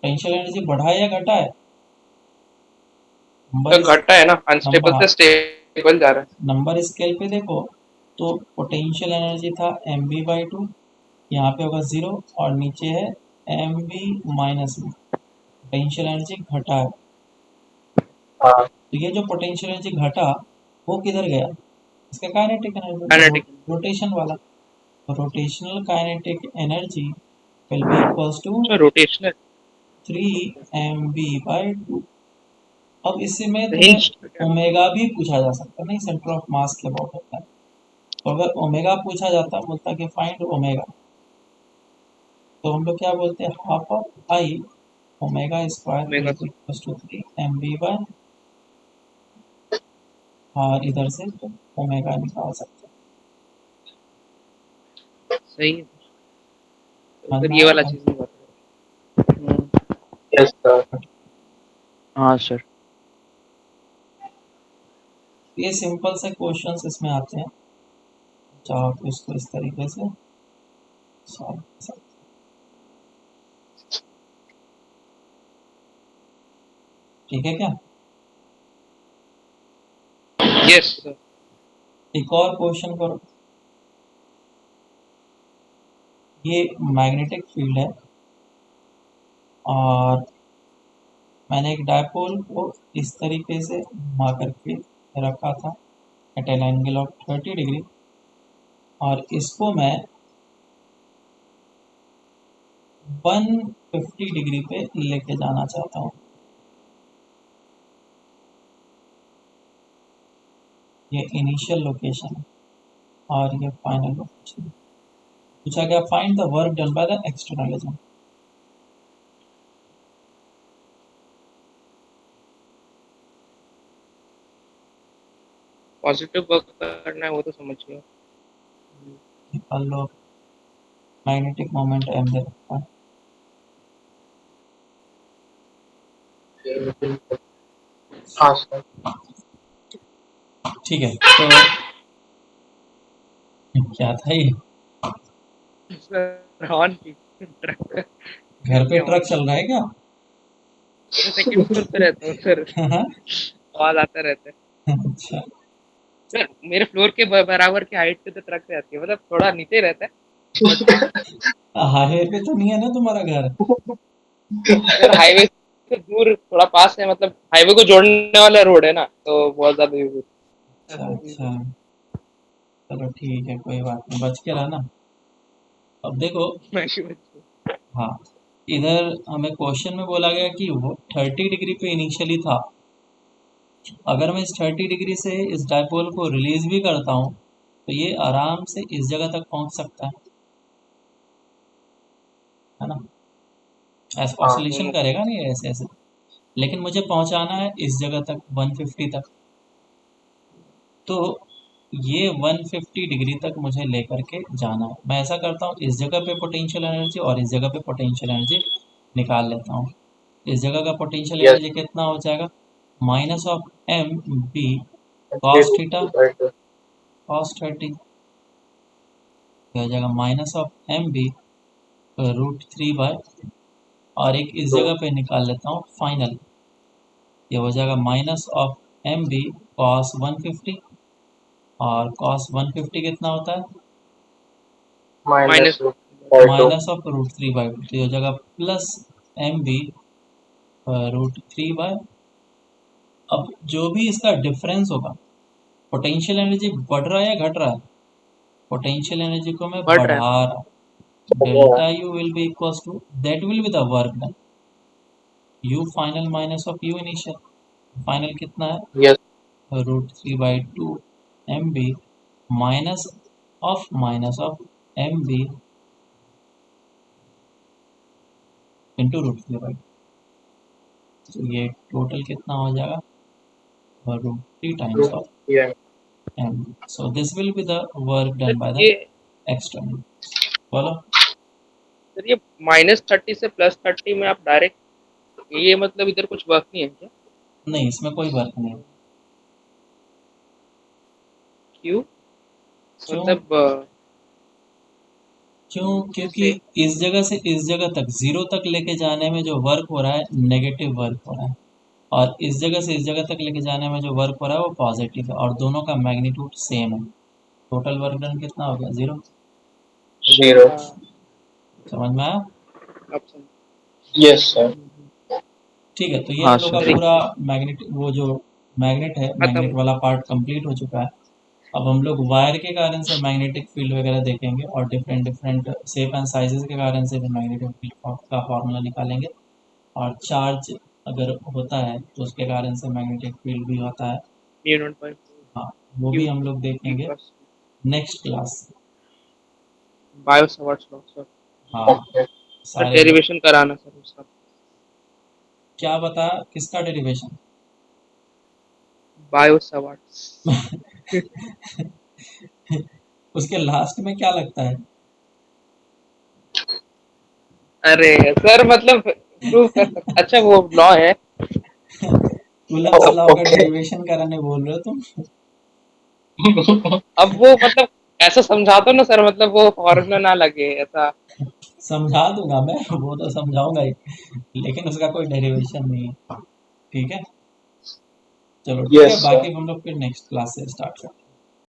पोटेंशियल एनर्जी बढ़ा है या घटा है? तो नंबर घटा है ना, अनस्टेबल नंबर से स्टेबल जा रहा है। नंबर स्केल पे देखो तो पोटेंशियल एनर्जी था एम बी बाई 2, यहाँ पे होगा 0 और नीचे है एम बी माइनस में। पोटेंशियल एनर्जी घटा है। हाँ तो ये जो पोटेंशियल एनर्जी घटा वो किधर गया? इसका काइनेटिक एनर्जी, काइनेटिक रोटेशन वाला। Rotational kinetic energy will be equals to rotational 3mv/2। अब इसमें तुम्हें हिंज। ओमेगा भी पूछा जा सकता है, नहीं सेंटर ऑफ मास के अबाउट होता है। तो अगर ओमेगा पूछा जाता, बोलता कि फाइंड ओमेगा, तो हम लोग क्या बोलते हैं? Half of I omega square omega will be equals to 3mv/, और इधर से तो ओमेगा निकाल सकते हैं। सही है। तो समझ फिर में ये आया वाला था? चीज नहीं बता। Yes sir. हाँ सर। ये सिंपल से क्वेश्चंस इसमें आते हैं, चाहो तो इसको इस तरीके से सॉल्व कर सकते हैं। ठीक है क्या? Yes sir. एक और क्वेश्चन करो। ये मैग्नेटिक फील्ड है और मैंने एक डायपोल को इस तरीके से घुमा करके रखा था at an angle of 30 degree, और इसको मैं 150 डिग्री पे लेके जाना चाहता हूँ। ये इनिशियल लोकेशन है और ये फाइनल लोकेशन है। पूछा गया find the work done by the external agent. Positive work करना है वो तो समझ गया। निकाल लो। मैग्नेटिक मोमेंट एम दे रखा है। हाँ सर। ठीक है, तो क्या था ये? सर हॉर्न की ट्रक घर पे के ट्रक हॉर्न। चल रहा है क्या? मैं सेकंड फ्लोर पे रहता हूँ सर, आवाज आता रहता है। अच्छा, सर मेरे फ्लोर के बराबर की हाइट पे तो ट्रक रहती है, मतलब थोड़ा नीचे रहता है। हाईवे पे तो नहीं है ना तुम्हारा घर? सर हाईवे से दूर थोड़ा पास है, मतलब हाईवे को जोड़ने वाला रोड है ना, तो बहुत ज्यादा दूर अच्छा ऐसा चीज अच्छा, चलो ठीक है, कोई बात नहीं, बच के रहना। अब देखो, है। हाँ, इधर हमें क्वेश्चन में बोला गया कि वो 30 डिग्री पे इनिशियली था। अगर मैं इस 30 डिग्री से इस डायपोल को रिलीज भी करता हूँ तो ये आराम से इस जगह तक पहुंच सकता है ना? ऐसा हाँ ऑसिलेशन करेगा नहीं ऐसे ऐसे, लेकिन मुझे पहुंचाना है इस जगह तक 150 तक। तो ये 150 डिग्री तक मुझे लेकर के जाना है। मैं ऐसा करता हूँ, इस जगह पे पोटेंशियल एनर्जी और इस जगह पे पोटेंशियल एनर्जी निकाल लेता हूँ। इस जगह का पोटेंशियल यस। एनर्जी कितना हो जाएगा? Minus of M B cos theta cos 30 हो जाएगा, माइनस ऑफ एम बी √3/, और एक इस जगह पे निकाल लेता हूँ फाइनल। ये हो जाएगा minus of M B cos 150, और कॉस 150 कितना होता है? Minus minus. Minus of √3/2। तो ये हो जाएगा प्लस एम बी √3/। अब जो भी इसका डिफरेंस होगा, पोटेंशियल एनर्जी बढ़ रहा है या घट रहा है? पोटेंशियल एनर्जी को मैं बढ़ रहा बढ़ा है। रहा हूँ। Delta U will be equals to, that will be the work done, U final minus of U initial. Final कितना है? Yes. √3/2 M B minus of M B into √3/2। तो ये टोटल कितना हो जाएगा? √3 times of m. So this will be the work sir done by the ये external. बोलो. Sir ये -30 से +30 में आप डायरेक्ट ये मतलब इधर कुछ वर्क नहीं है क्या? नहीं, इसमें कोई वर्क नहीं. क्यों? क्यों? मतलब क्यों? क्योंकि जैसे इस जगह से इस जगह तक 0 तक लेके जाने में जो वर्क हो रहा है नेगेटिव वर्क हो रहा है, और इस जगह से इस जगह तक लेके जाने में जो वर्क हो रहा है वो पॉजिटिव है, और दोनों का मैग्नीट्यूड सेम है. टोटल वर्क डन कितना हो गया? 0. 0. समझ में आया? अब समझ Yes, sir. ठीक है, तो ये हाँ हम लोग का सर। पूरा मैग्नेट, वो जो मैग्नेट है, मैग्नेट खत्म। वाला पार्ट कंप्लीट हो चुका है. अब हम लोग वायर के कारण से मैग्नेटिक फील्ड वगैरह देखेंगे, और different different shape and sizes के कारण से भी मैग्नेटिक फील्ड का फॉर्मूला निकालेंगे. और चार्ज अगर होता है तो उसके कारण से मैग्नेटिक फील्ड भी होता है. μ0/4 हाँ, वो भी Q हम लोग E देखेंगे plus next class. Bio-Savart's law sir. हाँ, Okay. सर सारे. डेरिवेशन कराना सर उसका। क्या बता, किसका डेरिवेशन? बायो-सावर्ट्स। उसके लास्ट में क्या लगता है? अरे सर मतलब प्रूव कर सकते, अच्छा वो लॉ है। कूलम्ब्स लॉ का Okay. डेरिवेशन कराने बोल रहे हो तुम? अब वो मतलब ऐसा समझा दो ना सर, मतलब वो फॉर्मूला ना लगे ऐसा। समझा दूंगा मैं, वो तो समझाऊंगा ही, लेकिन उसका कोई डेरिवेशन नहीं है. ठीक है, चलो ठीक है, Yes, sir. बाकी हम लोग फिर नेक्स्ट क्लास से स्टार्ट करते हैं.